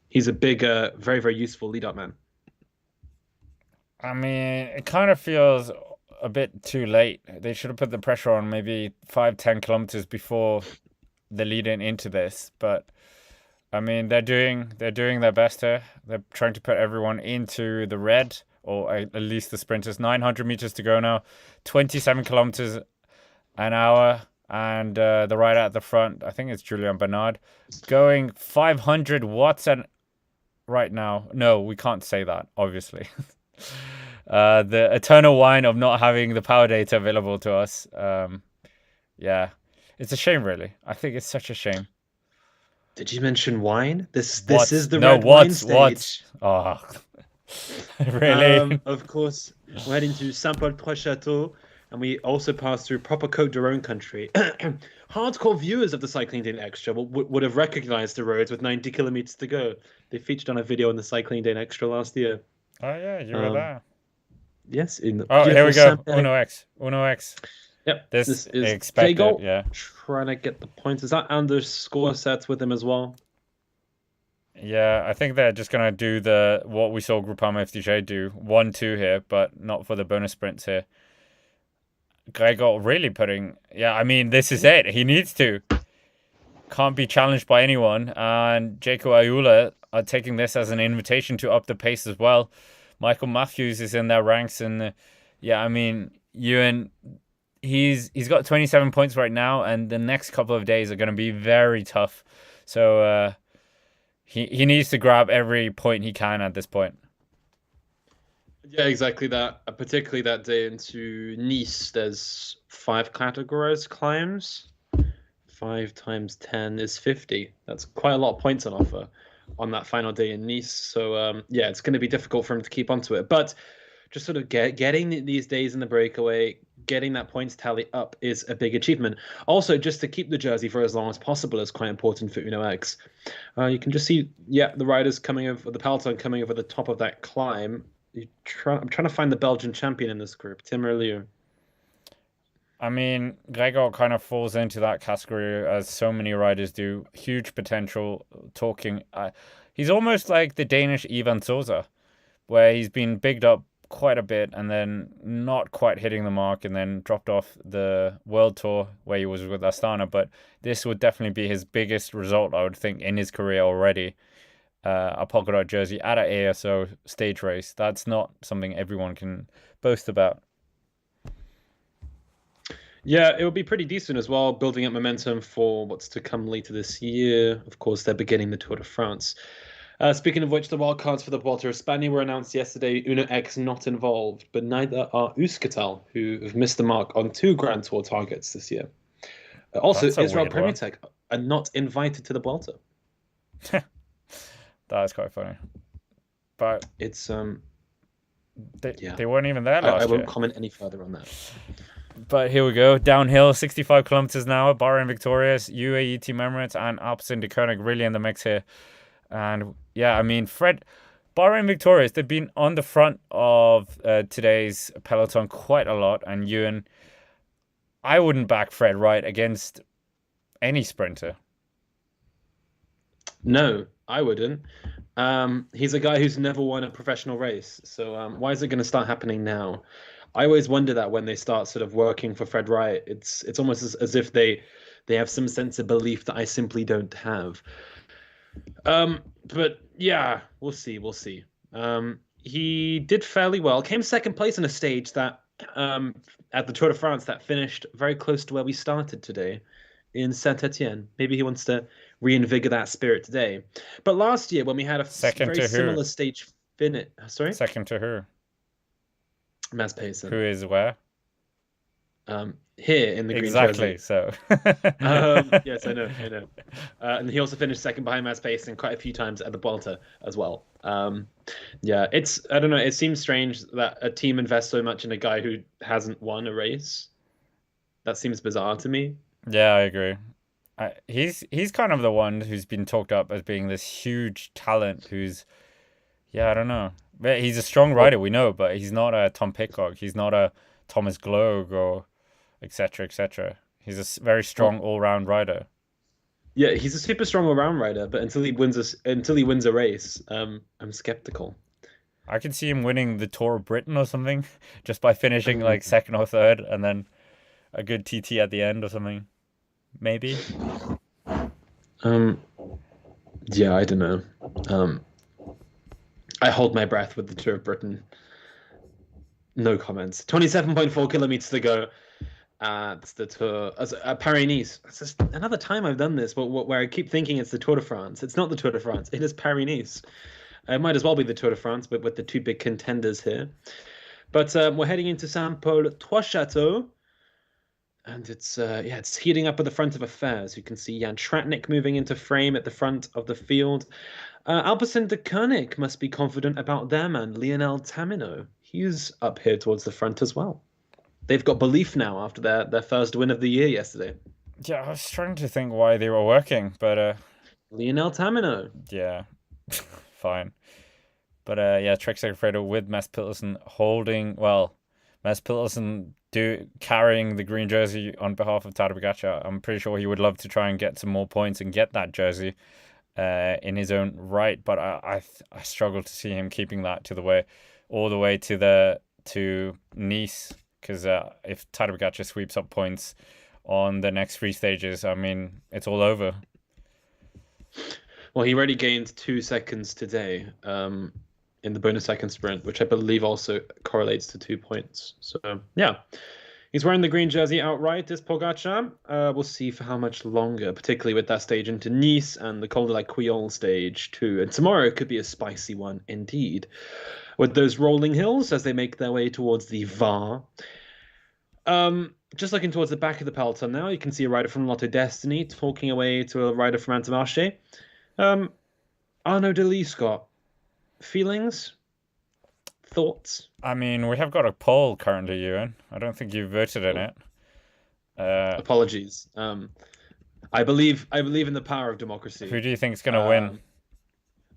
He's a big, very, very useful lead-up man. I mean, it kind of feels a bit too late. They should have put the pressure on maybe 5-10 kilometers before the lead-in into this. But I mean, they're doing their best here. They're trying to put everyone into the red, or at least the sprinters. 900 meters to go now, 27 kilometers an hour, and the rider at the front, I think it's Julien Bernard, going 500 watts right now. No, we can't say that, obviously. The eternal whine of not having the power data available to us. Yeah, it's a shame, really. I think it's such a shame. Did you mention wine? This is the red wine stage. Oh, really? Of course, we're heading to Saint-Paul-Trois-Châteaux, and we also pass through proper Côte d'Or country. Hardcore viewers of the Cycling Day Extra would have recognized the roads with 90 kilometers to go. They featured on a video in the Cycling Day Extra last year. Oh yeah, you were there. Yes. Here we go. Uno X. Yep. This is expected. Jago, yeah. Trying to get the points. Is that underscore sets with him as well? Yeah, I think they're just gonna do what we saw Groupama FDJ do, 1-2 here, but not for the bonus sprints here. Gregor really putting. Yeah, I mean, this is it. He needs to. Can't be challenged by anyone, and Jaco Ayala are taking this as an invitation to up the pace as well. Michael Matthews is in their ranks, and yeah, I mean, Ewan, he's got 27 points right now, and the next couple of days are going to be very tough. So he needs to grab every point he can at this point. Yeah, exactly that. Particularly that day into Nice, there's 5 categorized climbs. 5 times 10 is 50. That's quite a lot of points on offer on that final day in Nice. So yeah, it's going to be difficult for him to keep onto it. But just sort of getting these days in the breakaway, getting that points tally up is a big achievement. Also, just to keep the jersey for as long as possible is quite important for Uno X. You can just see, yeah, the riders coming over, the peloton coming over the top of that climb. I'm trying to find the Belgian champion in this group, Tim Merlier. I mean, Gregor kind of falls into that category as so many riders do. Huge potential. He's almost like the Danish Ivan Sosa, where he's been bigged up quite a bit and then not quite hitting the mark and then dropped off the World Tour where he was with Astana. But this would definitely be his biggest result, I would think, in his career already. A polka dot jersey at an ASO stage race. That's not something everyone can boast about. Yeah, it would be pretty decent as well, building up momentum for what's to come later this year. Of course, they're beginning the Tour de France. Speaking of which, the wildcards for the Vuelta of Spain were announced yesterday. Uno X not involved, but neither are Euskaltel, who have missed the mark on 2 Grand Tour targets this year. Also, Israel Premier Tech are not invited to the Vuelta. That is quite funny. But it's they weren't even there last year. I won't comment any further on that. But here we go. Downhill, 65 kilometers an hour. Bahrain victorious. UAE Team Emirates and Alpecin-Deceuninck really in the mix here. And yeah, I mean, Bahrain victorious. They've been on the front of today's peloton quite a lot. And Ewan, I wouldn't back Fred Wright against any sprinter. No, I wouldn't. He's a guy who's never won a professional race. So why is it going to start happening now? I always wonder that when they start sort of working for Fred Wright, it's almost as if they have some sense of belief that I simply don't have. But yeah, we'll see. He did fairly well. Came second place on a stage that at the Tour de France that finished very close to where we started today in Saint-Etienne. Maybe he wants to reinvigorate that spirit today. But last year when we had a very similar stage finish, sorry, second to who? Mads Payson. Who is where? Here in the green jersey. Exactly, so. Yes, I know. And he also finished second behind Mads Payson quite a few times at the Vuelta as well. Yeah, I don't know, it seems strange that a team invests so much in a guy who hasn't won a race. That seems bizarre to me. Yeah, I agree. He's kind of the one who's been talked up as being this huge talent who's, yeah, I don't know. He's a strong rider, we know, but he's not a Tom Pidcock. He's not a Thomas Gloag or etc. etc. He's a very strong all-round rider. Yeah, he's a super strong all-round rider, but until he wins a race, I'm skeptical. I could see him winning the Tour of Britain or something, just by finishing like second or third, and then a good TT at the end or something. Maybe. Yeah, I don't know. I hold my breath with the Tour of Britain. No comments. 27.4 kilometers to go. It's the Tour. Paris-Nice. It's just another time I've done this, where I keep thinking it's the Tour de France. It's not the Tour de France. It is Paris-Nice. It might as well be the Tour de France, but with the 2 big contenders here. But we're heading into Saint-Paul-Trois-Châteaux. And it's heating up at the front of affairs. You can see Jan Tratnik moving into frame at the front of the field. Alpecin-Deceuninck must be confident about their man, Lionel Tamino. He's up here towards the front as well. They've got belief now after their first win of the year yesterday. Yeah, I was trying to think why they were working, but Lionel Tamino. Yeah, fine. But yeah, Trek Segafredo with Mads Pedersen holding. Well, Mads Pedersen carrying the green jersey on behalf of Tadej Pogačar. I'm pretty sure he would love to try and get some more points and get that jersey in his own right, but I struggle to see him keeping that all the way to Nice, because if Tadej Pogačar sweeps up points on the next 3 stages, I mean, it's all over. Well, he already gained 2 seconds today in the bonus second sprint, which I believe also correlates to 2 points. So yeah, he's wearing the green jersey outright, is Pogačar. We'll see for how much longer, particularly with that stage into Nice and the Col de la Quillon stage too. And tomorrow could be a spicy one indeed, with those rolling hills as they make their way towards the Var. Just looking towards the back of the peloton now, you can see a rider from Lotto Destiny talking away to a rider from Intermarché. Arnaud Delis, Scott. Feelings? Thoughts? I mean, we have got a poll currently, Ewan. I don't think you voted in Oh, it. Uh, apologies. I believe in the power of who democracy. do you think's gonna win?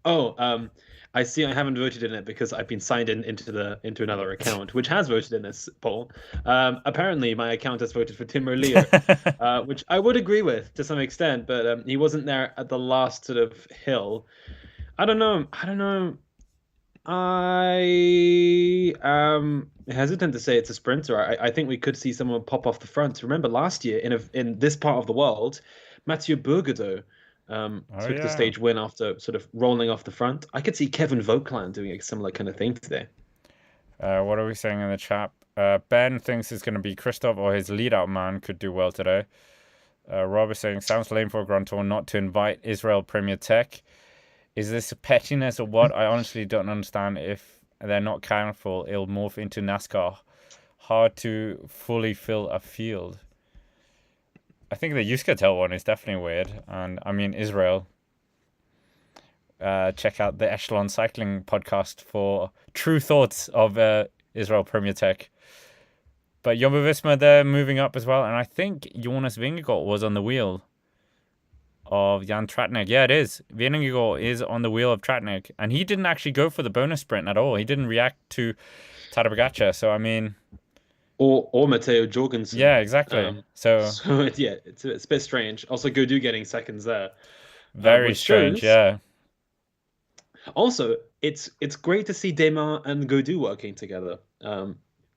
Oh, I see. I haven't voted in it because I've been signed into another account, which has voted in this poll. Apparently, my account has voted for Tim Merlier, which I would agree with to some extent, but he wasn't there at the last sort of hill. I don't know. I don't know. I am hesitant to say it's a sprinter. I think we could see someone pop off the front. Remember last year in this part of the world, Mathieu Burgodeau Oh took the yeah. stage win after sort of rolling off the front. I could see Kevin Vauquelin doing a similar kind of thing today. What are we saying in the chat? Ben thinks it's going to be Christoph or his lead-out man could do well today. Rob is saying, sounds lame for a Grand Tour not to invite Israel Premier Tech. Is this pettiness or what? I honestly don't understand. If they're not careful, it'll morph into NASCAR. Hard to fully fill a field. I think the Euskaltel one is definitely weird. And I mean, Israel. Check out the Echelon Cycling podcast for true thoughts of Israel Premier Tech. But Jumbo Visma, they're moving up as well. And I think Jonas Vingegaard was on the wheel of Jan Tratnik. Yeah, it is. Vingegaard is on the wheel of Tratnik. And he didn't actually go for the bonus sprint at all. He didn't react to Tadej Pogačar. So, I mean... Or Matteo Jorgensen. Yeah, exactly. So yeah, it's a bit strange. Also, Gaudu getting seconds there. very Which strange, shows... yeah. Also, it's great to see Desmar and Gaudu working together,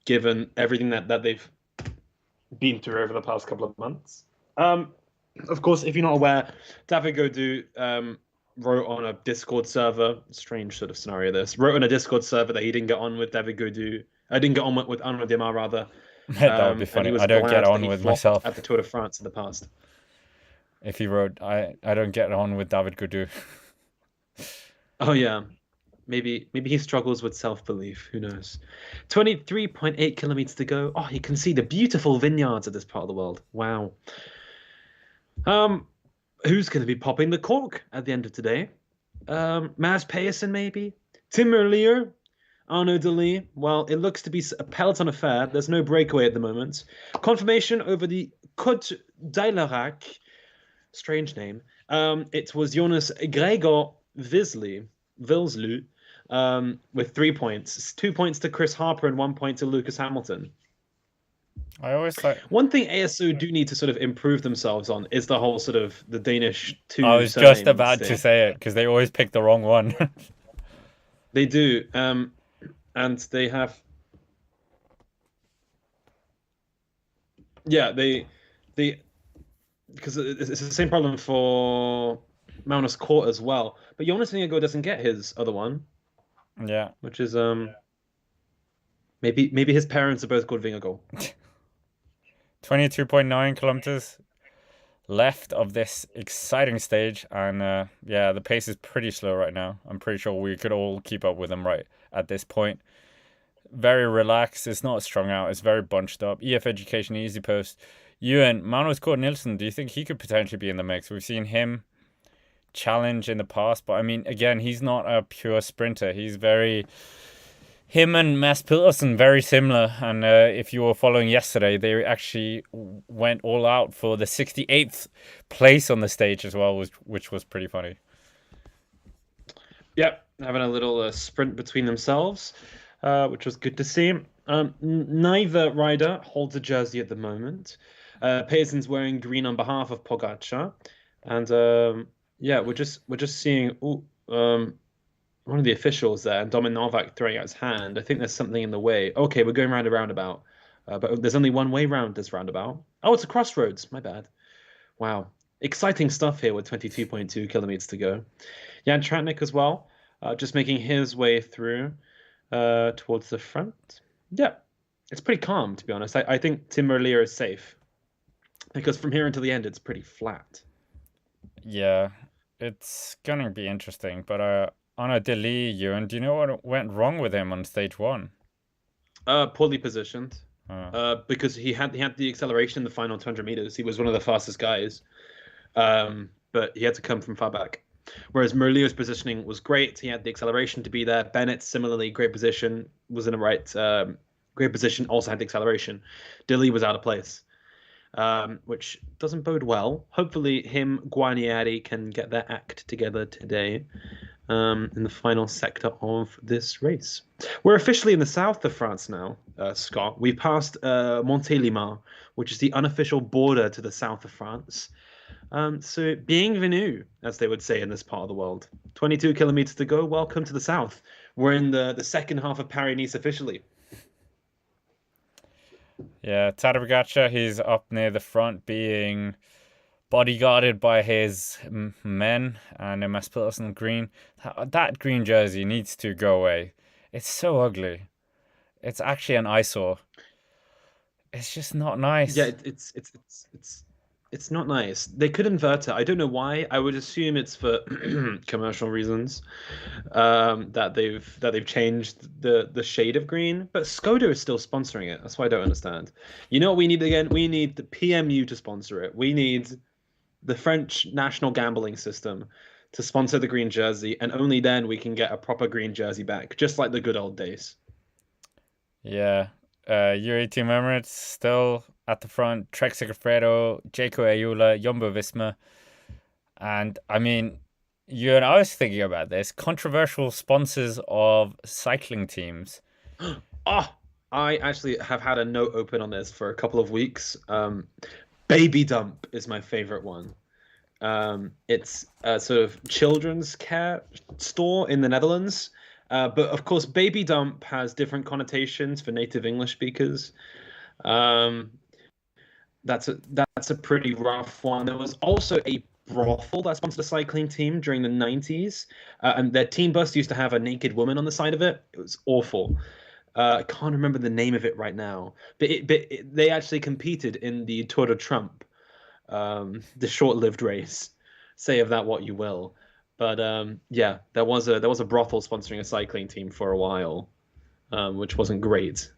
given everything that they've been through over the past couple of months. Of course, if you're not aware, David Gaudu wrote on a Discord server, strange sort of scenario this, wrote on a Discord server that he didn't get on with David Gaudu. I didn't get on with Arnaud Desmar, rather. That would be funny. I don't get on with myself. At the Tour de France in the past. If he wrote, I don't get on with David Gaudu. Oh, yeah. Maybe he struggles with self-belief. Who knows? 23.8 kilometers to go. Oh, you can see the beautiful vineyards of this part of the world. Wow. Who's going to be popping the cork at the end of today? Mads Pedersen, maybe? Tim Merlier? Arnaud Delis? Well, it looks to be a peloton affair. There's no breakaway at the moment. Confirmation over the Côte d'Ailarac. Strange name. It was Jonas Gregor Vilslu with 3 points. 2 points to Chris Harper and 1 point to Lucas Hamilton. I always like... One thing ASO do need to sort of improve themselves on is the whole sort of the Danish two. I was just about to say it because they always pick the wrong one. They do. And they have... Yeah, they... Because it's the same problem for Magnus Court as well. But Jonas Vingegaard doesn't get his other one. Yeah. Which is... Maybe his parents are both called Vingegaard. 22.9 kilometers left of this exciting stage. And yeah, the pace is pretty slow right now. I'm pretty sure we could all keep up with them right at this point. Very relaxed. It's not strung out. It's very bunched up. EF Education, Easy Post. Ewan, Magnus Cort Nielsen, do you think he could potentially be in the mix? We've seen him challenge in the past, but I mean, again, he's not a pure sprinter. He's very... Him and Mads Pedersen, very similar. And if you were following yesterday, they actually went all out for the 68th place on the stage as well, which was pretty funny. Yep, having a little sprint between themselves, which was good to see. Neither rider holds a jersey at the moment. Pedersen's wearing green on behalf of Pogačar, and yeah, we're just seeing one of the officials there, Domin Novak, throwing out his hand. I think there's something in the way. Okay, we're going round a roundabout, but there's only one way round this roundabout. Oh, it's a crossroads. My bad. Wow, exciting stuff here with 22.2 kilometers to go. Jan Tratnik as well, just making his way through towards the front. Yeah, it's pretty calm, to be honest. I think Tim Merlier is safe because from here until the end, it's pretty flat. Yeah, it's going to be interesting. But Arnaud Delis, Ewan, do you know what went wrong with him on stage one? Poorly positioned. because he had the acceleration in the final 200 meters. He was one of the fastest guys, but he had to come from far back. Whereas Merlio's positioning was great. He had the acceleration to be there. Bennett, similarly, great position, was in the right great position, also had the acceleration. Dilly was out of place, which doesn't bode well. Hopefully him, Guarnieri can get their act together today in the final sector of this race. We're officially in the south of France now, Scott. We passed Montélimar, which is the unofficial border to the south of France. So bienvenue, as they would say in this part of the world. 22 kilometers to go. Welcome to the south. We're in the second half of Paris-Nice officially. Yeah, Tadej Pogačar, he's up near the front being bodyguarded by his men, and MS Peloton green. That green jersey needs to go away. It's so ugly. It's actually an eyesore. It's just not nice. Yeah, it's not nice. They could invert it. I don't know why. I would assume it's for commercial reasons that they've changed the shade of green. But Skoda is still sponsoring it. That's why I don't understand. You know what we need again? We need the PMU to sponsor it. We need the French national gambling system to sponsor the green jersey, and only then we can get a proper green jersey back, just like the good old days. Yeah. UAE Team Emirates still at the front. Trek Segafredo, Jayco Ayula, Jumbo Visma. And I mean, you and I was thinking about this. Controversial sponsors of cycling teams. Oh, I actually have had a note open on this for a couple of weeks. Baby Dump is my favorite one. It's a sort of children's care store in the Netherlands. But of course, Baby Dump has different connotations for native English speakers. That's a pretty rough one. There was also a brothel that sponsored a cycling team during the 90s, and their team bus used to have a naked woman on the side of it. It was awful. I can't remember the name of it right now, but they actually competed in the Tour de Trump, the short-lived race. Say of that what you will. But yeah, there was a brothel sponsoring a cycling team for a while, which wasn't great.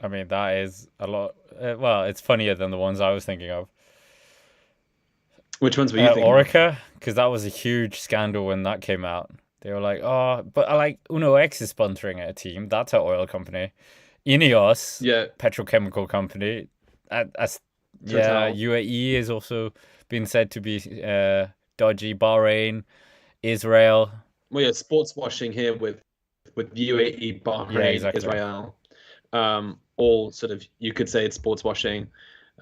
I mean, that is a lot. Well, it's funnier than the ones I was thinking of. Which ones were you thinking of? Orica, because that was a huge scandal when that came out. They were like, oh, but I like Uno X is sponsoring a team. That's an oil company. Ineos, Yeah, petrochemical company. As yeah, Total. UAE is also being said to be dodgy. Bahrain, Israel. Well, yeah, sports washing here with UAE, Yeah, Bahrain, exactly. Israel, all sort of, you could say it's sports washing.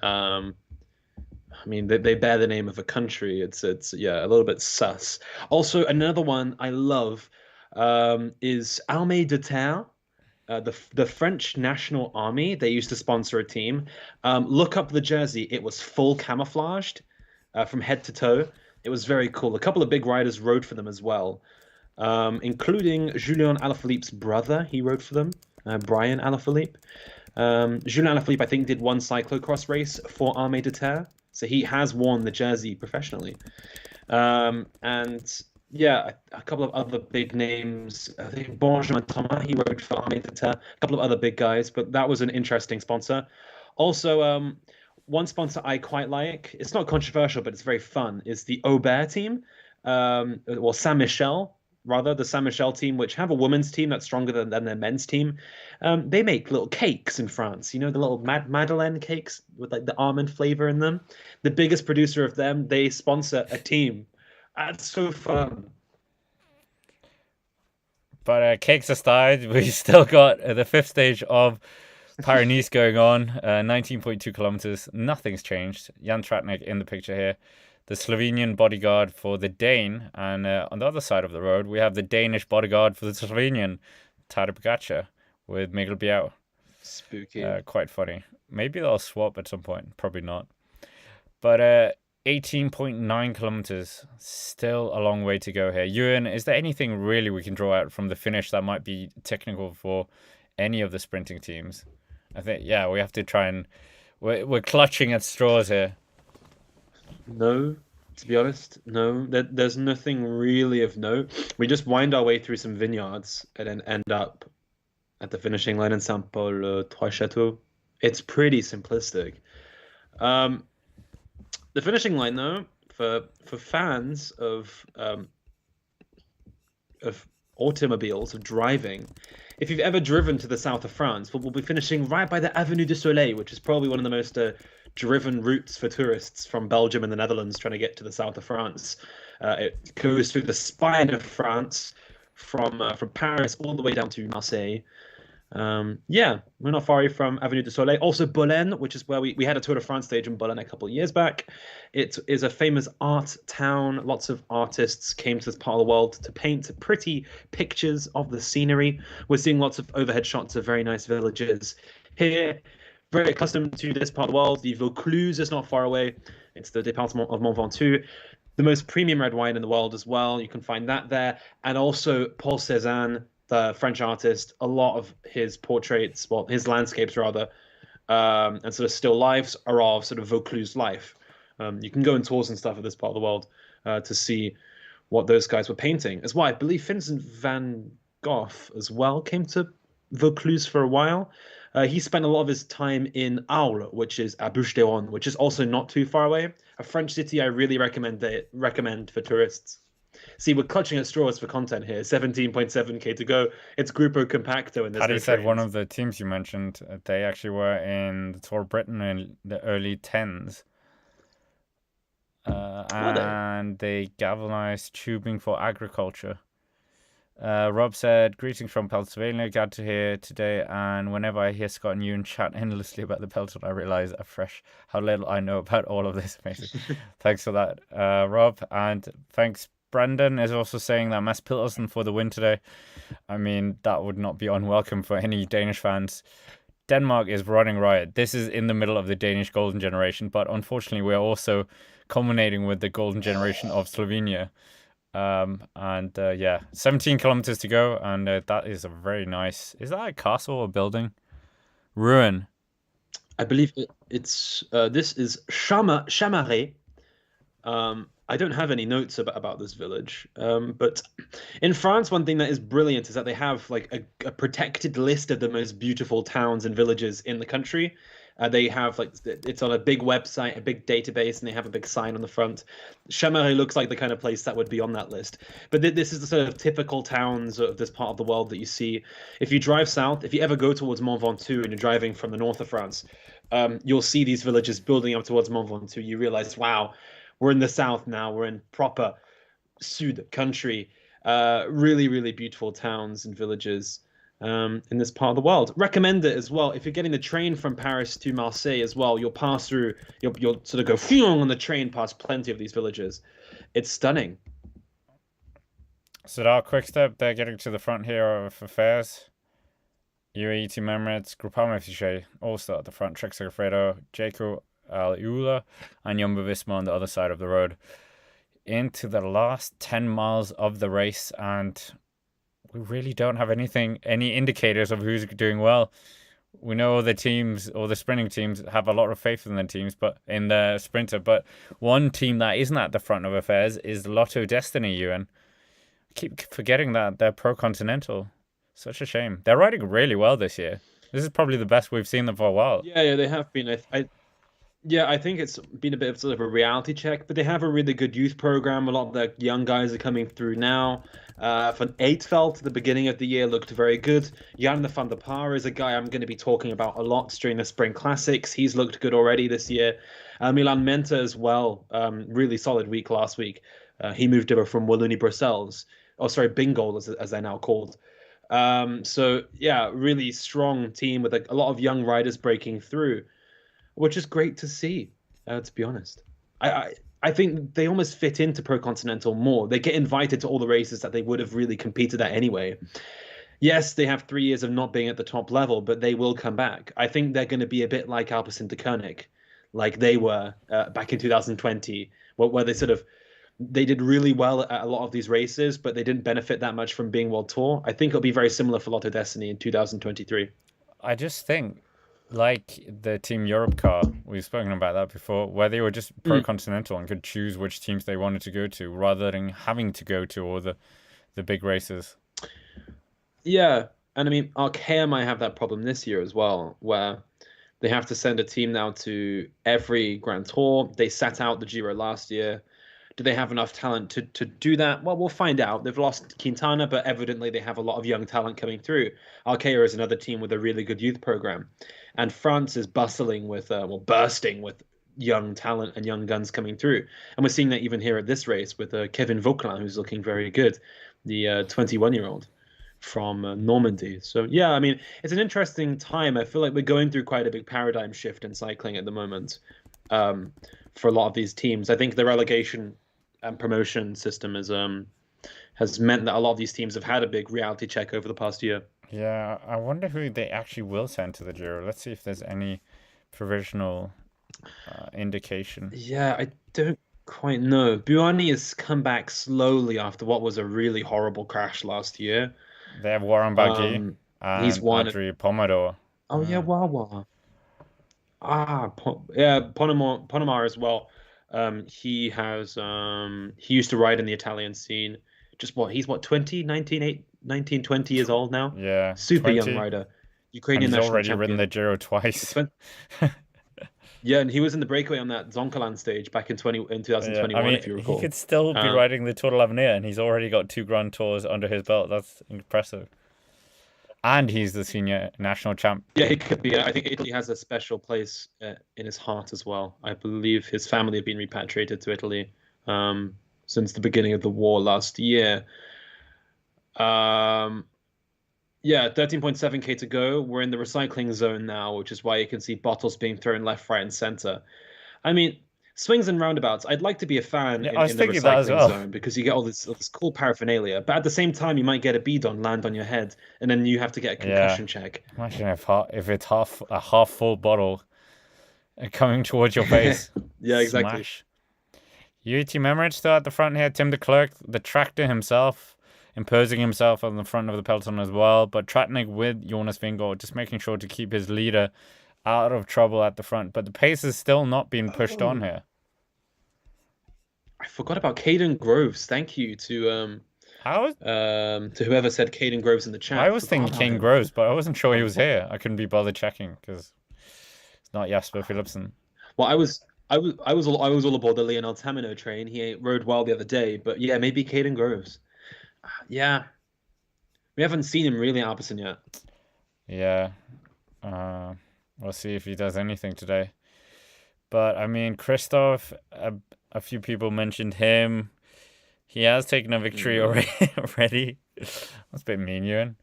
I mean, they bear the name of a country. It's yeah, a little bit sus. Also, another one I love is Armée de Terre. The French National Army, they used to sponsor a team. Look up the jersey. It was full camouflaged from head to toe. It was very cool. A couple of big riders rode for them as well, including Julien Alaphilippe's brother. He rode for them, Brian Alaphilippe. Julien Alaphilippe, I think, did one cyclocross race for Armée de Terre, so he has worn the jersey professionally. And yeah, a couple of other big names. I think Benjamin Thomas, he rode for Armée de Terre. A couple of other big guys, but that was an interesting sponsor. Also, one sponsor I quite like, it's not controversial, but it's very fun, is the Aubert team. Well, Saint-Michel, rather, the Saint-Michel team, which have a women's team that's stronger than their men's team. They make little cakes in France, you know, the little Madeleine cakes with like the almond flavor in them. The biggest producer of them, they sponsor a team. That's so fun. But cakes aside, we still got the fifth stage of Paris-Nice going on. 19.2 kilometers. Nothing's changed. Jan Tratnik in the picture here. The Slovenian bodyguard for the Dane. And on the other side of the road, we have the Danish bodyguard for the Slovenian, Tadej Pogačar, with Miguel Biao. Spooky. Quite funny. Maybe they'll swap at some point. Probably not. But 18.9 kilometers. Still a long way to go here. Ewan, is there anything really we can draw out from the finish that might be technical for any of the sprinting teams? I think, yeah, we have to try and... We're clutching at straws here. No, to be honest, no. There's nothing really of note. We just wind our way through some vineyards and then end up at the finishing line in Saint-Paul-Trois-Châteaux. It's pretty simplistic. Um, the finishing line, though, for fans of automobiles, of driving, if you've ever driven to the south of France, we'll be finishing right by the Avenue du Soleil, which is probably one of the most driven routes for tourists from Belgium and the Netherlands trying to get to the south of France. It goes through the spine of France from Paris all the way down to Marseille. Yeah, we're not far away from Avenue du Soleil. Also, Bolène, which is where we had a Tour de France stage in Bolène a couple of years back. It is a famous art town. Lots of artists came to this part of the world to paint pretty pictures of the scenery. We're seeing lots of overhead shots of very nice villages here. Very accustomed to this part of the world. The Vaucluse is not far away. It's the Département of Mont Ventoux. The most premium red wine in the world as well. You can find that there. And also Paul Cézanne, the French artist, a lot of his portraits, well, his landscapes rather, and sort of still lifes are of sort of Vaucluse life. You can go on tours and stuff of this part of the world to see what those guys were painting. As well, I believe Vincent van Gogh as well came to Vaucluse for a while. He spent a lot of his time in Arles, which is à Bouches-du-Rhône, which is also not too far away. A French city I really recommend for tourists. See, we're clutching at straws for content here. 17.7k to go. It's Grupo Compacto, and there's Paddy no said one trains. of the teams you mentioned, they actually were in the Tour of Britain in the early 10s. Were they? And they galvanized tubing for agriculture. Rob said, greetings from Pennsylvania, glad to hear today, and whenever I hear Scott and Ewan chat endlessly about the Peloton, I realize afresh how little I know about all of this. Amazing. Thanks for that, Rob, and thanks. Brandon is also saying that Mads Pedersen for the win today. I mean, that would not be unwelcome for any Danish fans. Denmark is running riot. This is in the middle of the Danish golden generation, but unfortunately we're also culminating with the golden generation of Slovenia. Yeah, 17 kilometers to go, and that is a very nice. Is that a castle or building? Ruin. I believe it's this is Chamaret. I don't have any notes about this village, but in France, one thing that is brilliant is that they have like a protected list of the most beautiful towns and villages in the country. They have like it's on a big website, a big database, and they have a big sign on the front. Chamaret looks like the kind of place that would be on that list. But this is the sort of typical towns of this part of the world that you see. If you drive south, if you ever go towards Mont Ventoux and you're driving from the north of France, you'll see these villages building up towards Mont Ventoux. You realize, wow, we're in the south now. We're in proper Sud country. Really, really beautiful towns and villages in this part of the world. Recommend it as well. If you're getting the train from Paris to Marseille as well, you'll pass through, you'll sort of go phew on the train past plenty of these villages. It's stunning. So that quick step, they're getting to the front here of affairs. UAE Team Emirates, Groupama FDJ, also at the front. Trek Segafredo, Jaco Al-Ula, and Jumbo Visma on the other side of the road. Into the last 10 miles of the race, and we really don't have any indicators of who's doing well. We know the teams, or the sprinting teams, have a lot of faith in the teams, but in the sprinter. But one team that isn't at the front of affairs is Lotto Destiny, Ewan. I keep forgetting that they're pro-continental. Such a shame. They're riding really well this year. This is probably the best we've seen them for a while. Yeah, they have been. I think it's been a bit of sort of a reality check, but they have a really good youth program. A lot of the young guys are coming through now. Van Eitveld at the beginning of the year looked very good. Jan de van der Paar is a guy I'm going to be talking about a lot during the Spring Classics. He's looked good already this year. Milan Menta as well. Really solid week last week. He moved over from Wallonie Brussels. Oh, sorry, Bingoal as they're now called. So yeah, really strong team with a lot of young riders breaking through, which is great to see, to be honest. I think they almost fit into Pro Continental more. They get invited to all the races that they would have really competed at anyway. Yes, they have 3 years of not being at the top level, but they will come back. I think they're going to be a bit like Alpecin de Koenig, like they were back in 2020, where they did really well at a lot of these races, but they didn't benefit that much from being World Tour. I think it'll be very similar for Lotto Destiny in 2023. I just think, like the Team Europe car, we've spoken about that before, where they were just pro-continental and could choose which teams they wanted to go to rather than having to go to all the big races. Yeah, And I mean, Arkea might have that problem this year as well, where they have to send a team now to every Grand Tour. They sat out the Giro last year. Do they have enough talent to do that? Well, we'll find out. They've lost Quintana, but evidently they have a lot of young talent coming through. Arkea is another team with a really good youth program. And France is bustling with, bursting with young talent and young guns coming through. And we're seeing that even here at this race with Kevin Vauquelin, who's looking very good, the 21-year-old from Normandy. So, yeah, I mean, it's an interesting time. I feel like we're going through quite a big paradigm shift in cycling at the moment for a lot of these teams. I think the relegation and promotion system has meant that a lot of these teams have had a big reality check over the past year. Yeah, I wonder who they actually will send to the Giro. Let's see if there's any provisional indication. Yeah, I don't quite know. Buani has come back slowly after what was a really horrible crash last year. They have Warren Barguil He's and won. Adri Pomodoro. Oh yeah, Wawa. Ponomar as well. He used to ride in the Italian scene. He's 20, 19, 20 years old now. Yeah, Super 20. young rider. And Ukrainian he's national already champion. ridden the Giro twice. Yeah, and he was in the breakaway on that Zoncolan stage back in 2021, Yeah, I mean, if you recall. he could still be riding the Tour de l'Avenir, and he's already got 2 Grand Tours under his belt. That's impressive. And he's the senior national champ. Yeah, he could be. I think Italy has a special place in his heart as well. I believe his family have been repatriated to Italy since the beginning of the war last year. Yeah, 13.7K to go. We're in the recycling zone now, which is why you can see bottles being thrown left, right, and center. I mean, swings and roundabouts. I'd like to be a fan in the recycling zone because you get all this cool paraphernalia. But at the same time, you might get a bidon land on your head, and then you have to get a concussion check. Imagine if it's a half full bottle coming towards your face. Yeah, exactly. Smash. UAE Emirates still at the front here. Tim de Klerk, the tractor himself, imposing himself on the front of the peloton as well. But Tratnik with Jonas Vingegaard, just making sure to keep his leader out of trouble at the front. But the pace is still not being pushed on here. I forgot about Caden Groves. Thank you to whoever said Caden Groves in the chat. I was thinking Caden Groves, but I wasn't sure he was here. I couldn't be bothered checking because it's not Jasper Philipsen. Well, I was all aboard the Leonel Tamino train. He rode well the other day, but yeah, maybe Caden Groves. Yeah, we haven't seen him really at Alpecin yet. Yeah, we'll see if he does anything today. But I mean, Christoph, a few people mentioned him. He has taken a victory already. That's a bit mean, Ewan.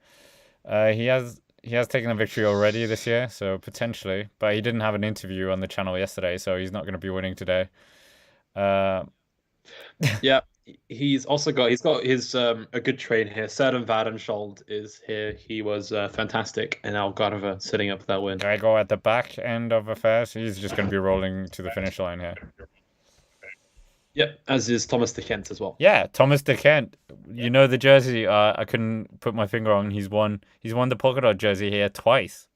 He has taken a victory already this year, so potentially. But he didn't have an interview on the channel yesterday, so he's not going to be winning today. Yeah, he's got his a good train here. Serdan Vadenschold is here. He was fantastic, and Algarve setting up that win. Gregor at the back end of affairs. He's just going to be rolling to the finish line here. Yep, as is Thomas de Kent as well. Yeah, Thomas de Kent. You know the jersey. I couldn't put my finger on. He's won the polka dot jersey here twice.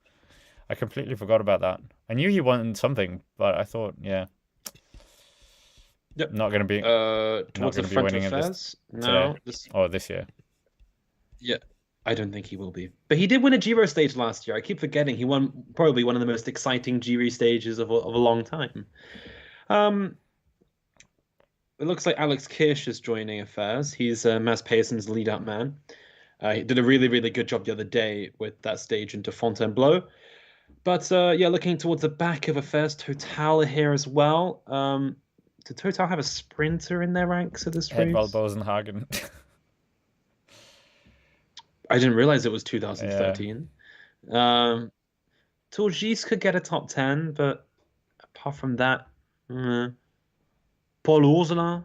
I completely forgot about that. I knew he won something, but I thought, yeah. Yep. Not going to be towards the front of affairs. No, this year. Yeah, I don't think he will be. But he did win a Giro stage last year. I keep forgetting he won probably one of the most exciting Giro stages of a long time. It looks like Alex Kirsch is joining affairs. He's Mads Pedersen's lead-up man. He did a really, really good job the other day with that stage into Fontainebleau. But yeah, looking towards the back of affairs, Total are here as well. Did Total have a sprinter in their ranks at this race? Edvald Bosenhagen. I didn't realize it was 2013. Yeah. Turgis could get a top 10, but apart from that, Paul Ursula?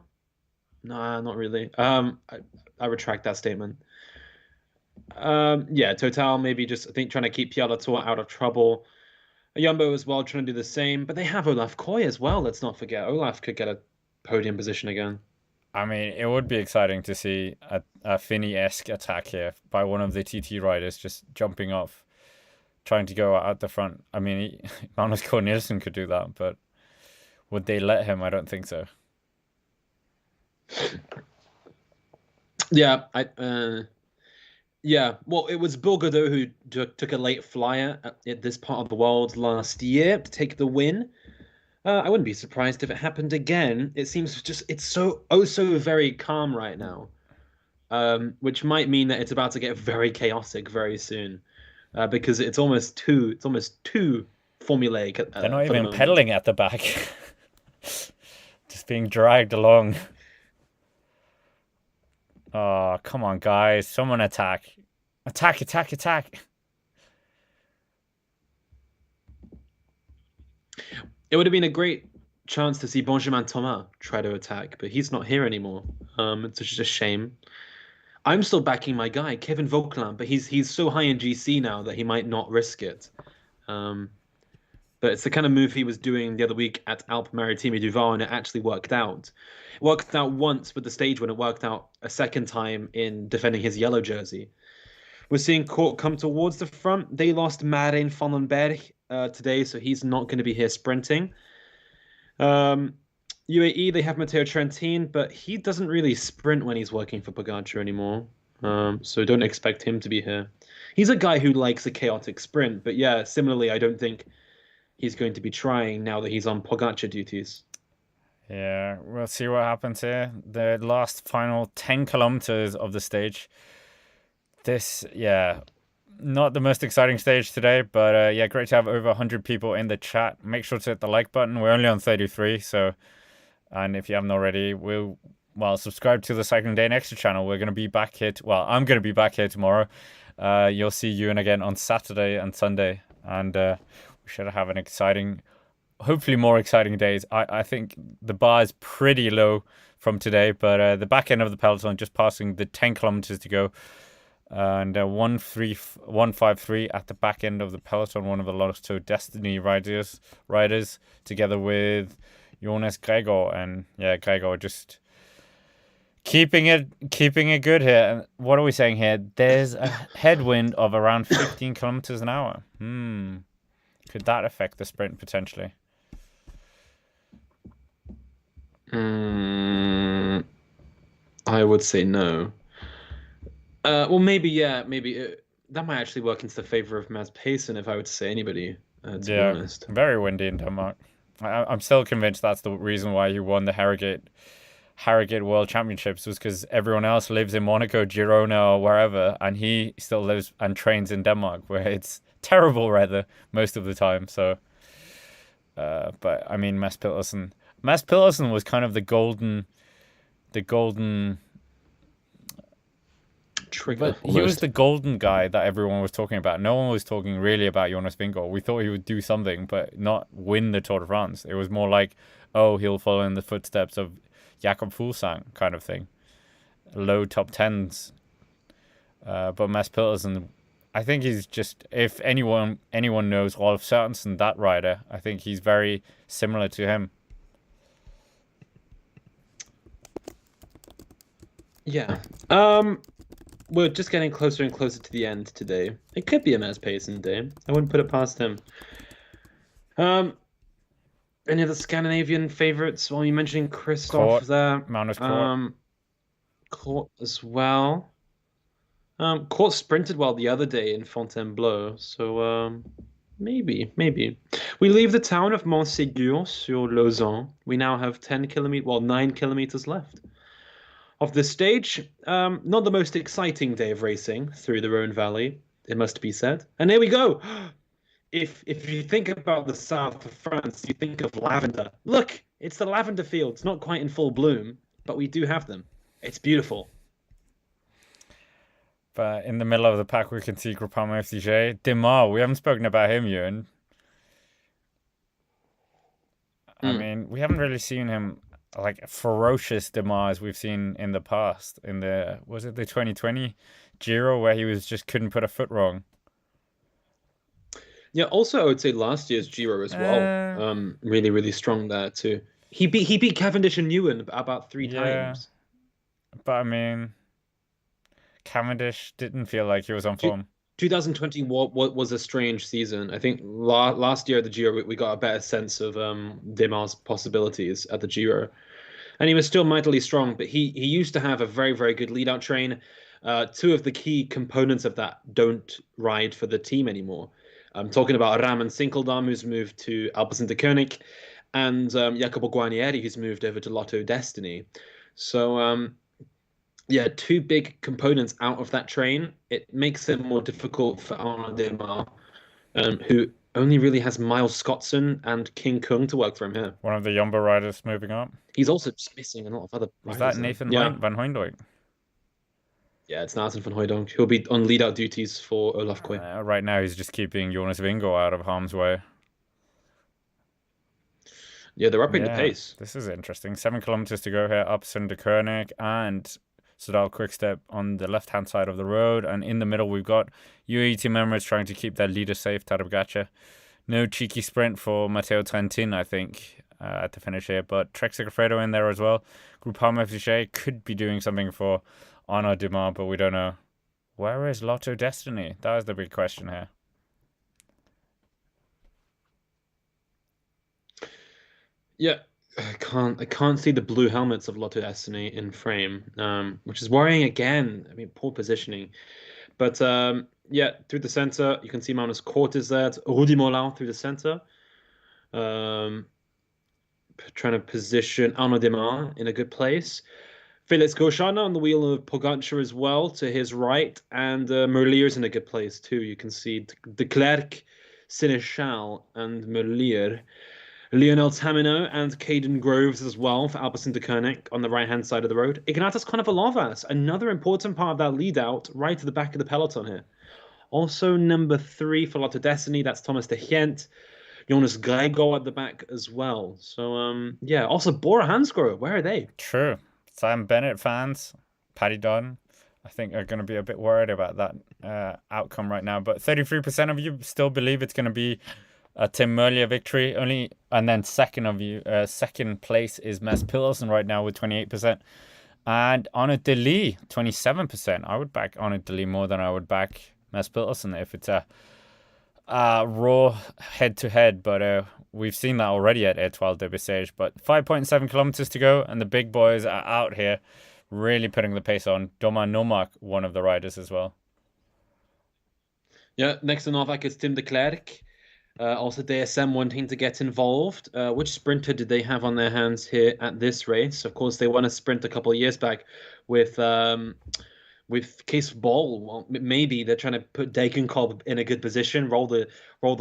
Nah, not really. I retract that statement. Yeah, Total maybe just, I think, trying to keep Pierre Latour out of trouble. Jumbo as well, trying to do the same. But they have Olaf Koy as well, let's not forget. Olaf could get a podium position again. I mean, it would be exciting to see a Finney-esque attack here by one of the TT riders just jumping off, trying to go out the front. I mean, Magnus Cort Nielsen could do that, but would they let him? I don't think so. Yeah, Yeah, well, it was Bill Godot who took a late flyer at this part of the world last year to take the win. I wouldn't be surprised if it happened again. It seems just it's so oh so very calm right now, which might mean that it's about to get very chaotic very soon, because it's almost too formulaic They're not for the even moment. pedaling at the back. Just being dragged along. Oh, come on, guys. Someone attack. Attack, attack, attack. It would have been a great chance to see Benjamin Thomas try to attack, but he's not here anymore. It's just a shame. I'm still backing my guy, Kevin Vauquelin, but he's so high in GC now that he might not risk it. Um, but it's the kind of move he was doing the other week at Alpes Maritimes du Var, and it actually worked out. It worked out once with the stage when it worked out a second time in defending his yellow jersey. We're seeing Court come towards the front. They lost Marin Vandenberg today, so he's not going to be here sprinting. UAE, they have Matteo Trentin, but he doesn't really sprint when he's working for Pogacar anymore. So don't expect him to be here. He's a guy who likes a chaotic sprint, but yeah, similarly, I don't think he's going to be trying now that he's on Pogacar duties. Yeah, we'll see what happens here. The last final 10 kilometers of the stage. This, yeah, not the most exciting stage today, but yeah, great to have over 100 people in the chat. Make sure to hit the like button. We're only on 33, so, and if you haven't already, well, subscribe to the Cycling Day Extra channel. We're going to be back here, well, I'm going to be back here tomorrow. You'll see Ewan again on Saturday and Sunday, and we should have an exciting, hopefully more exciting days. I think the bar is pretty low from today, but the back end of the peloton, just passing the 10 kilometers to go. And 153 at the back end of the peloton, one of the Lotto Destiny riders, together with Jonas Gregor. And yeah, Gregor just keeping it good here. And what are we saying here? There's a headwind of around 15 kilometers an hour. Could that affect the sprint potentially? I would say no. Well, maybe, yeah, maybe that might actually work into the favor of Mads Payson if I were to say anybody, to be honest. Very windy in Denmark. I'm still convinced that's the reason why he won the Harrogate World Championships, was because everyone else lives in Monaco, Girona, or wherever, and he still lives and trains in Denmark, where it's terrible weather most of the time. So, but I mean, Mads Pedersen was kind of the golden Trigger. But he was the golden guy that everyone was talking about. No one was talking really about Jonas Vingegaard. We thought he would do something, but not win the Tour de France. It was more like, oh, he'll follow in the footsteps of Jakob Fuglsang kind of thing. Low top tens. But Mads Pedersen, I think he's just, if anyone knows Rolf Sørensen, that rider, I think he's very similar to him. Yeah. We're just getting closer and closer to the end today. It could be a Mads Payson day. I wouldn't put it past him. Any other Scandinavian favorites? Well, you mentioned Christoph there. Magnus Kort. Kort as well. Kort sprinted well the other day in Fontainebleau, so maybe. We leave the town of Montségur sur Lausanne. We now have 9 kilometers left of this stage. Not the most exciting day of racing through the Rhone Valley, it must be said. And here we go. If you think about the south of France, you think of lavender. Look, it's the lavender fields, not quite in full bloom, but we do have them. It's beautiful. But in the middle of the pack, we can see Groupama FDJ. Demar, we haven't spoken about him, Ewan. I mean, we haven't really seen him like ferocious demise we've seen in the past. Was it the 2020 Giro where he just couldn't put a foot wrong? Yeah, also I would say last year's Giro as well. Really, really strong there too. He beat Cavendish and Ewan about 3 times. But I mean, Cavendish didn't feel like he was on form. 2020 was a strange season. I think last year at the Giro we got a better sense of Demar's possibilities at the Giro, and he was still mightily strong. But he used to have a very, very good lead out train. two of the key components of that don't ride for the team anymore. I'm talking about Raman Sinkeldam, who's moved to Alpecin-Deceuninck, and Jacopo Guarnieri, who's moved over to Lotto Destiny. So, yeah, two big components out of that train. It makes it more difficult for Arnaud Demar, who only really has Miles Scottson and King Kung to work for him here. One of the Jumbo riders moving up. He's also just missing a lot of other Was riders. that Nathan Yeah. Van Hooydonk? Yeah, it's Nathan van Hooydonk. He'll be on lead-out duties for Olaf Koy. Right now, he's just keeping Jonas Vingegaard out of harm's way. Yeah, they're upping the pace. This is interesting. 7 kilometers to go here, up Sunderkonig and Soudal Quickstep on the left-hand side of the road. And in the middle, we've got UAE Team Emirates trying to keep their leader safe, Tadej Pogačar. No cheeky sprint for Matteo Trentin, I think, at the finish here. But Trek Segafredo in there as well. Groupama FDJ could be doing something for Arnaud Demar, but we don't know. Where is Lotto Destiny? That was the big question here. Yeah, I can't see the blue helmets of Lotto Destiny in frame, which is worrying again. I mean, poor positioning. But yeah, through the center, you can see Magnus Cort is there. It's Rudy Mollard through the center. Trying to position Arnaud Demar in a good place. Felix Gauchana on the wheel of Pogačar as well to his right, and Merlier's in a good place too. You can see De Klerk, Sénéchal, and Merlier. Lionel Tamino and Caden Groves as well for Alpecin-Deceuninck on the right-hand side of the road. Ignatas Konovalovas, another important part of that lead-out, right to the back of the peloton here. Also number 3 for Lotto Destiny, that's Thomas de Gent. Jonas Gregor at the back as well. So, yeah, also Bora Hansgrohe, where are they? True. Sam Bennett fans, Paddy Dunn, I think are going to be a bit worried about that outcome right now. But 33% of you still believe it's going to be a Tim Merlier victory. And then second place is Mads Pedersen right now with 28%. And Arnaud Delis, 27%. I would back Arnaud Delis more than I would back Mads Pedersen if it's a raw head-to-head, but we've seen that already at Étoile de Bessèges. But 5.7 kilometers to go, and the big boys are out here, really putting the pace on. Doman Nomak, one of the riders as well. Yeah, next to Novak is Tim de Klerk. Also, DSM wanting to get involved. Which sprinter did they have on their hands here at this race? Of course, they won a sprint a couple of years back with Kees Bol. Well, maybe they're trying to put Degenkolb in a good position, roll the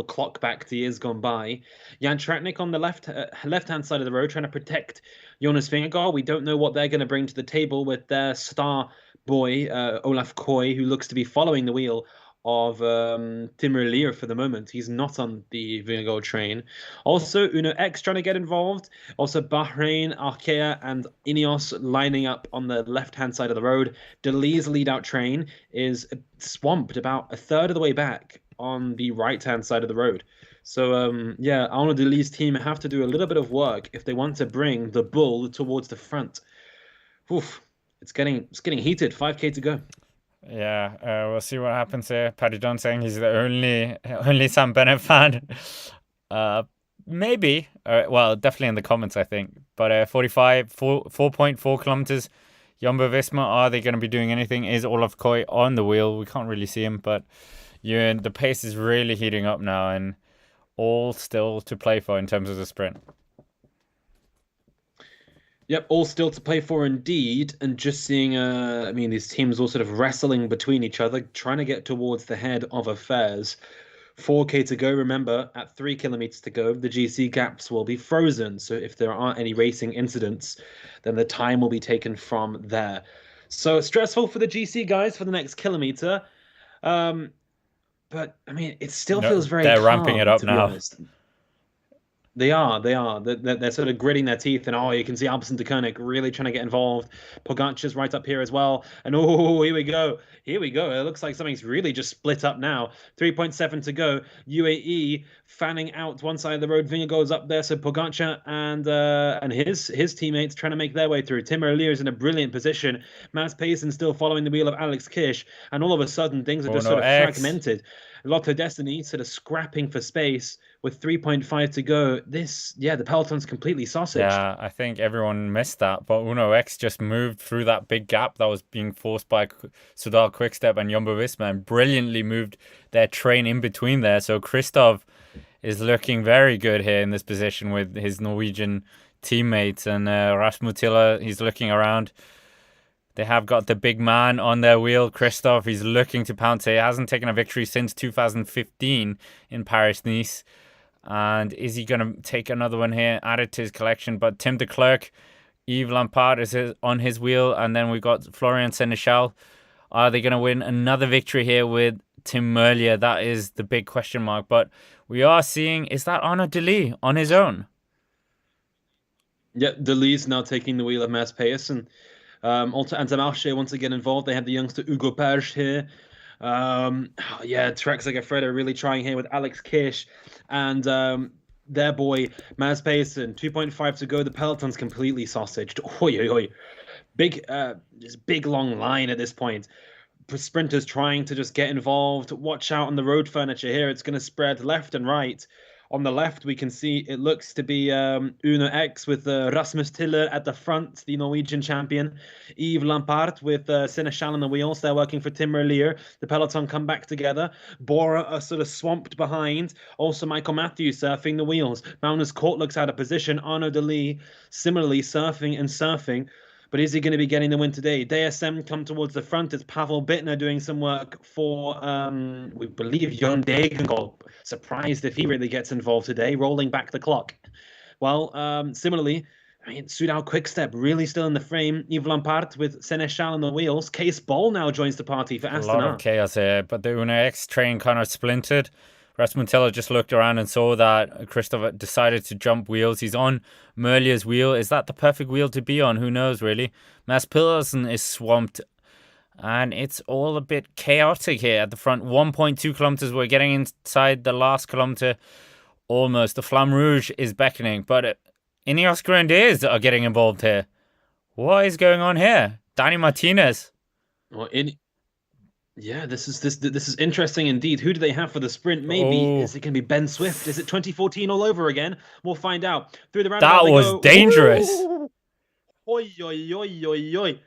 clock back to years gone by. Jan Tratnik on the left-hand side of the road, trying to protect Jonas Vingegaard. We don't know what they're going to bring to the table with their star boy, Olaf Koy, who looks to be following the wheel of Tim Merlier for the moment. He's not on the Vingegaard train. Also, Uno X trying to get involved. Also, Bahrain, Arkea, and Ineos lining up on the left-hand side of the road. Delis's lead-out train is swamped about a third of the way back on the right-hand side of the road. So, yeah, Arnaud Delis's team have to do a little bit of work if they want to bring the bull towards the front. Oof, it's getting heated. 5K to go. Yeah, we'll see what happens here. Paddy Dunn saying he's the only Sam Bennett fan. Maybe. Well, definitely in the comments, I think. But 4.4 kilometers. Jumbo-Visma, are they going to be doing anything? Is Olaf Koy on the wheel? We can't really see him, but the pace is really heating up now, and all still to play for in terms of the sprint. Yep, all still to play for indeed, and just seeing, I mean, these teams all sort of wrestling between each other, trying to get towards the head of affairs. 4K to go, remember, at 3 kilometers to go, the GC gaps will be frozen. So if there aren't any racing incidents, then the time will be taken from there. So stressful for the GC guys for the next kilometer. But, I mean, it still feels very They're calm, ramping it up now. Honest. They are. They're sort of gritting their teeth, and you can see Alpecin-Deceuninck really trying to get involved. Pogačar's right up here as well, and here we go. It looks like something's really just split up now. 3.7 to go. UAE fanning out one side of the road. Vingegaard's up there, so Pogačar and his teammates trying to make their way through. Tim Merlier's in a brilliant position. Mads Pedersen still following the wheel of Alex Kirsch, and all of a sudden things are just sort of fragmented. Lotto Destiny sort of scrapping for space with 3.5 to go. The Peloton's completely sausaged. Yeah, I think everyone missed that, but Uno X just moved through that big gap that was being forced by Sudal Quickstep and Jumbo-Visma and brilliantly moved their train in between there. So Christoph is looking very good here in this position with his Norwegian teammates, and Rasmus Tiller, he's looking around. They have got the big man on their wheel. Christoph, he's looking to pounce. He hasn't taken a victory since 2015 in Paris-Nice. And is he going to take another one here, add it to his collection? But Tim de Klerk, Yves Lampard is on his wheel. And then we've got Florian Seneschal. Are they going to win another victory here with Tim Merlier? That is the big question mark. But we are seeing, is that Arnaud Delis on his own? Yeah, Delis now taking the wheel of Mads Payson. Also, Intermarché once again involved. They have the youngster Hugo Page here. Trek Segafredo really trying here with Alex Kirsch and their boy Mads Payson. 2.5 to go. The Peloton's completely sausaged. Big long line at this point. Sprinters trying to just get involved. Watch out on the road furniture here. It's going to spread left and right. On the left, we can see it looks to be Uno X with Rasmus Tiller at the front, the Norwegian champion. Yves Lampard with Seneschal on the wheels. They're working for Tim Merlier. The Peloton come back together. Bora are sort of swamped behind. Also, Michael Matthews surfing the wheels. Magnus Cort looks out of position. Arnaud Delis similarly surfing. But is he going to be getting the win today? DSM come towards the front. It's Pavel Bittner doing some work for, we believe, Jon Degenkolb. Surprised if he really gets involved today, rolling back the clock. Well, similarly, Sudal Quickstep really still in the frame. Yves Lampard with Seneschal on the wheels. Case Ball now joins the party for Astana. A lot of chaos here, but the Uno X train kind of splintered. Rasmus Tiller just looked around and saw that Christoph decided to jump wheels. He's on Merlier's wheel. Is that the perfect wheel to be on? Who knows, really? Mads Pedersen is swamped. And it's all a bit chaotic here at the front. 1.2 kilometers. We're getting inside the last kilometer almost. The Flamme Rouge is beckoning. But Ineos Grenadiers are getting involved here. What is going on here? Danny Martinez. Well, yeah, this is interesting indeed. Who do they have for the sprint? Maybe is it going to be Ben Swift? Is it 2014 all over again? We'll find out. Through the roundabout, that was dangerous. Oi, oi, oi, oi, oi.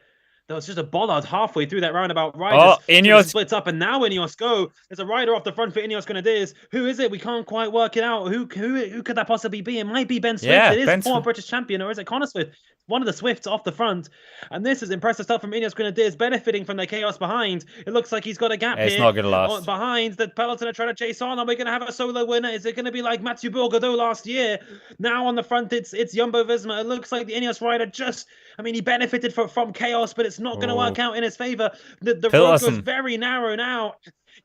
There was just a bollard halfway through that roundabout. Ineos splits up, and now Ineos go. There's a rider off the front for Ineos Grenadiers. Who is it? We can't quite work it out. Who could that possibly be? It might be Ben Swift. Yeah, it is former British champion, or is it Connor Swift? One of the Swifts off the front. And this is impressive stuff from Ineos Grenadiers, benefiting from the chaos behind. It looks like he's got a gap here. It's not going to last. Behind, the Peloton are trying to chase on. Are we going to have a solo winner? Is it going to be like Mathieu Bourgadeau last year? Now on the front, it's Jumbo-Visma. It looks like the Ineos rider he benefited from chaos, but it's not going to work out in his favor. The road goes very narrow now.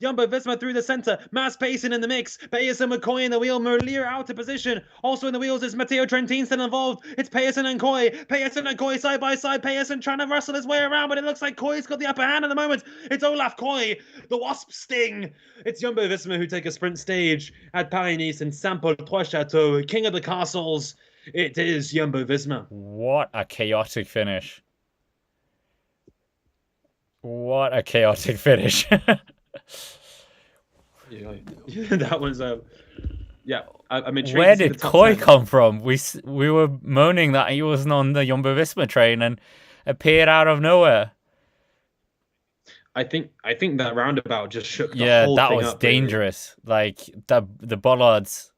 Jumbo-Visma through the center. Mads Payson in the mix. Payson and McCoy in the wheel. Merlier out of position. Also in the wheels is Matteo Trentin still involved. It's Payson and Coy. Payson and Coy side by side. Payson trying to wrestle his way around, but it looks like Coy's got the upper hand at the moment. It's Olaf Coy. The Wasp Sting. It's Jumbo-Visma who take a sprint stage at Paris-Nice and Saint-Amand-Montrond, King of the Castles. It is Jumbo-Visma. What a chaotic finish. What a chaotic finish. That was where did Coy come from? We were moaning that he wasn't on the Jumbo-Visma train and appeared out of nowhere. I think that roundabout just shook the whole thing up. Yeah, that was dangerous. Really. Like the bollards,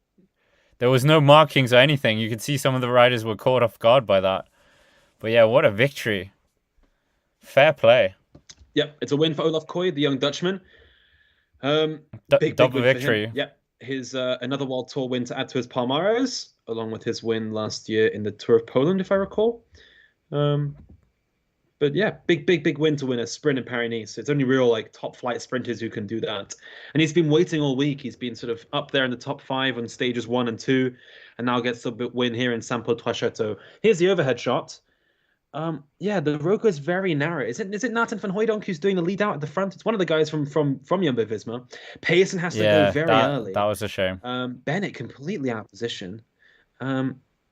there was no markings or anything. You could see some of the riders were caught off guard by that. But yeah, what a victory! Fair play. Yep, it's a win for Olaf Coy, the young Dutchman. Big double victory. Yep, his another World Tour win to add to his palmares, along with his win last year in the Tour of Poland, if I recall. But yeah, big win to win a sprint in Paris-Nice. It's only real top flight sprinters who can do that. And he's been waiting all week. He's been sort of up there in the top 5 on stages 1 and 2, and now gets a win here in Saint-Amand-Montrond. Here's the overhead shot. The road goes very narrow. Is it Nathan van Hooijdonk who's doing the lead out at the front? It's one of the guys from Jumbo-Visma. Payson has to go very early. That was a shame. Bennett completely out of position.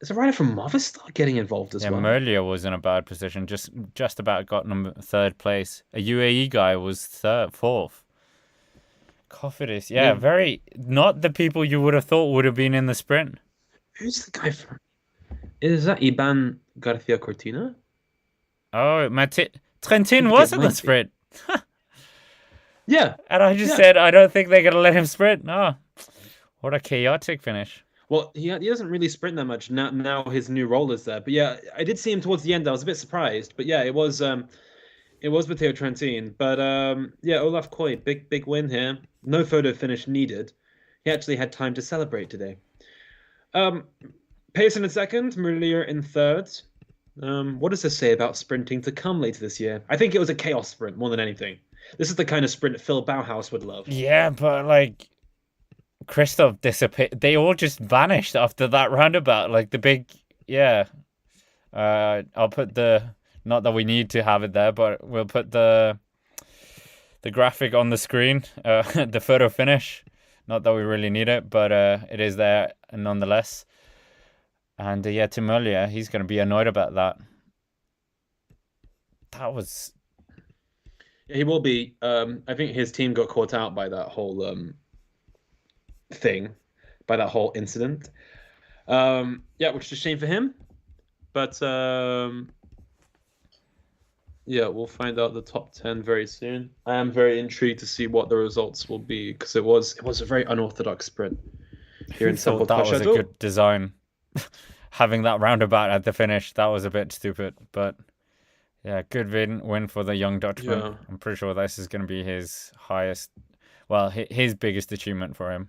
Is a rider from Movistar getting involved as well? Yeah, Merlier was in a bad position. Just about got third place. A UAE guy was fourth. Cofidis, yeah, Yeah. very not the people you would have thought would have been in the sprint. Who's the guy from? Is that Iban Garcia Cortina? Oh, I Trentin think was it in the might be. sprint. Yeah, And I just yeah. said, I don't think they're going to let him sprint. Oh, what a chaotic finish. Well, he doesn't really sprint that much now. His new role is there, but yeah, I did see him towards the end. I was a bit surprised, but yeah, it was Matteo Trentin. But yeah, Olaf Koy, big win here. No photo finish needed. He actually had time to celebrate today. Um, Payson in second, Merlier in third. What does this say about sprinting to come later this year? I think it was a chaos sprint more than anything. This is the kind of sprint Phil Bauhaus would love. Yeah, but like Christoph disappeared. They all just vanished after that roundabout. Like the big, yeah. I'll put not that we need to have it there, but we'll put the graphic on the screen. The photo finish. Not that we really need it, but it is there nonetheless. And yeah, Tim Merlier, he's going to be annoyed about that. That was. Yeah, he will be. I think his team got caught out by that whole thing, by that whole incident. Yeah, which is a shame for him. But yeah, we'll find out the top 10 very soon. I am very intrigued to see what the results will be because it was a very unorthodox sprint here in Thought that was a Saint-Amand-Montrond. good design. Having that roundabout at the finish, that was a bit stupid, but yeah, good win for the young Dutchman. Yeah. I'm pretty sure this is going to be his highest, well, his biggest achievement for him.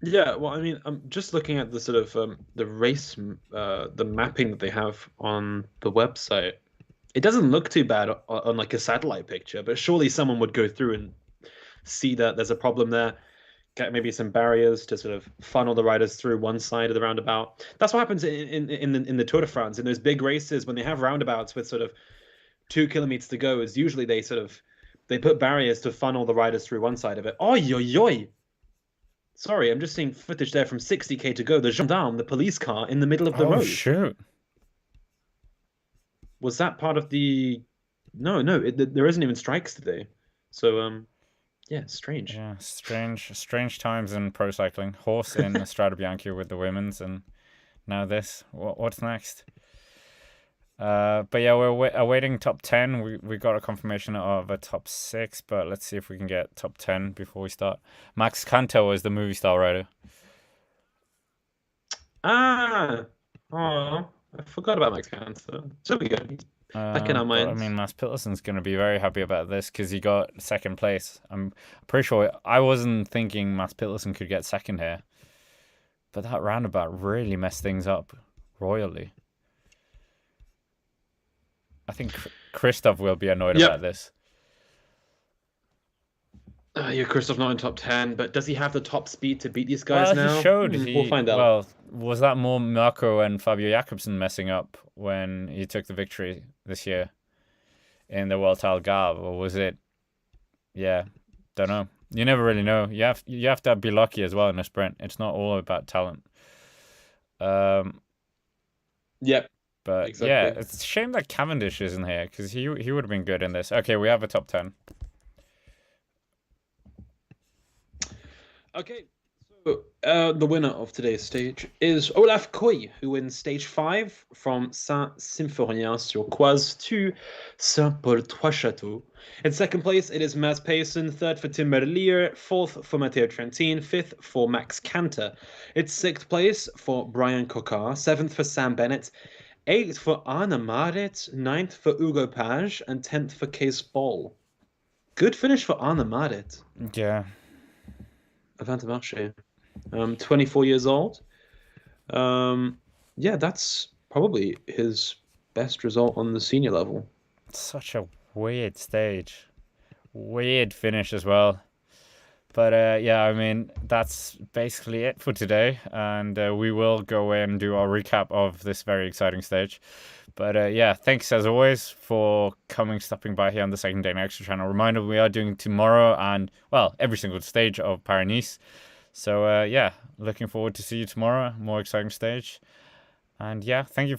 Yeah, well, I mean, I'm just looking at the sort of the race, the mapping that they have on the website. It doesn't look too bad on like a satellite picture, but surely someone would go through and see that there's a problem there, get maybe some barriers to sort of funnel the riders through one side of the roundabout. That's what happens in the Tour de France in those big races when they have roundabouts with sort of 2 kilometers to go. Is usually they put barriers to funnel the riders through one side of it. Oh yo. Sorry, I'm just seeing footage there from 60k to go. The gendarme, the police car in the middle of the road. Oh, shoot. Was that part of the? No, there isn't even strikes today. So, yeah, strange. Yeah, strange times in pro cycling. Horse in Strade Bianche with the women's, and now this. What's next? But yeah, we're awaiting top 10. We got a confirmation of a top 6, but let's see if we can get top 10 before we start. Max Kanto is the movie star rider. Oh, I forgot about Max Cancer. So we go. Back in our minds. I mean, Mads Pedersen's going to be very happy about this because he got second place. I'm pretty sure I wasn't thinking Mads Pedersen could get second here, but that roundabout really messed things up royally. I think Christoph will be annoyed about this. Yeah, Christoph not in top 10, but does he have the top speed to beat these guys now? He showed. We'll find out. Well, was that more Marco and Fabio Jakobsen messing up when he took the victory this year in the World Gardes, or was it? Yeah, don't know. You never really know. You have to be lucky as well in a sprint. It's not all about talent. Yep. But exactly. Yeah, it's a shame that Cavendish isn't here because he would have been good in this. Okay, we have a top 10. Okay, so the winner of today's stage is Olaf Koy, who wins stage 5 from Saint-Symphorien-sur-Coise to Saint-Paul-Trois-Châteaux. In second place, it is Mads Payson, third for Tim Merlier, fourth for Matteo Trentin, fifth for Max Canter. It's sixth place for Brian Cocard, seventh for Sam Bennett, eighth for Arne Marit, ninth for Hugo Page, and 10th for Kees Bol. Good finish for Arne Marit. Yeah. Avant-Marché. 24 years old. Yeah, that's probably his best result on the senior level. Such a weird stage. Weird finish as well. But yeah, I mean, that's basically it for today. And we will go in and do our recap of this very exciting stage. But yeah, thanks as always for stopping by here on the Second Day Extra channel. Reminder, we are doing tomorrow and, well, every single stage of Paris-Nice. So yeah, looking forward to see you tomorrow. More exciting stage. And yeah, thank you for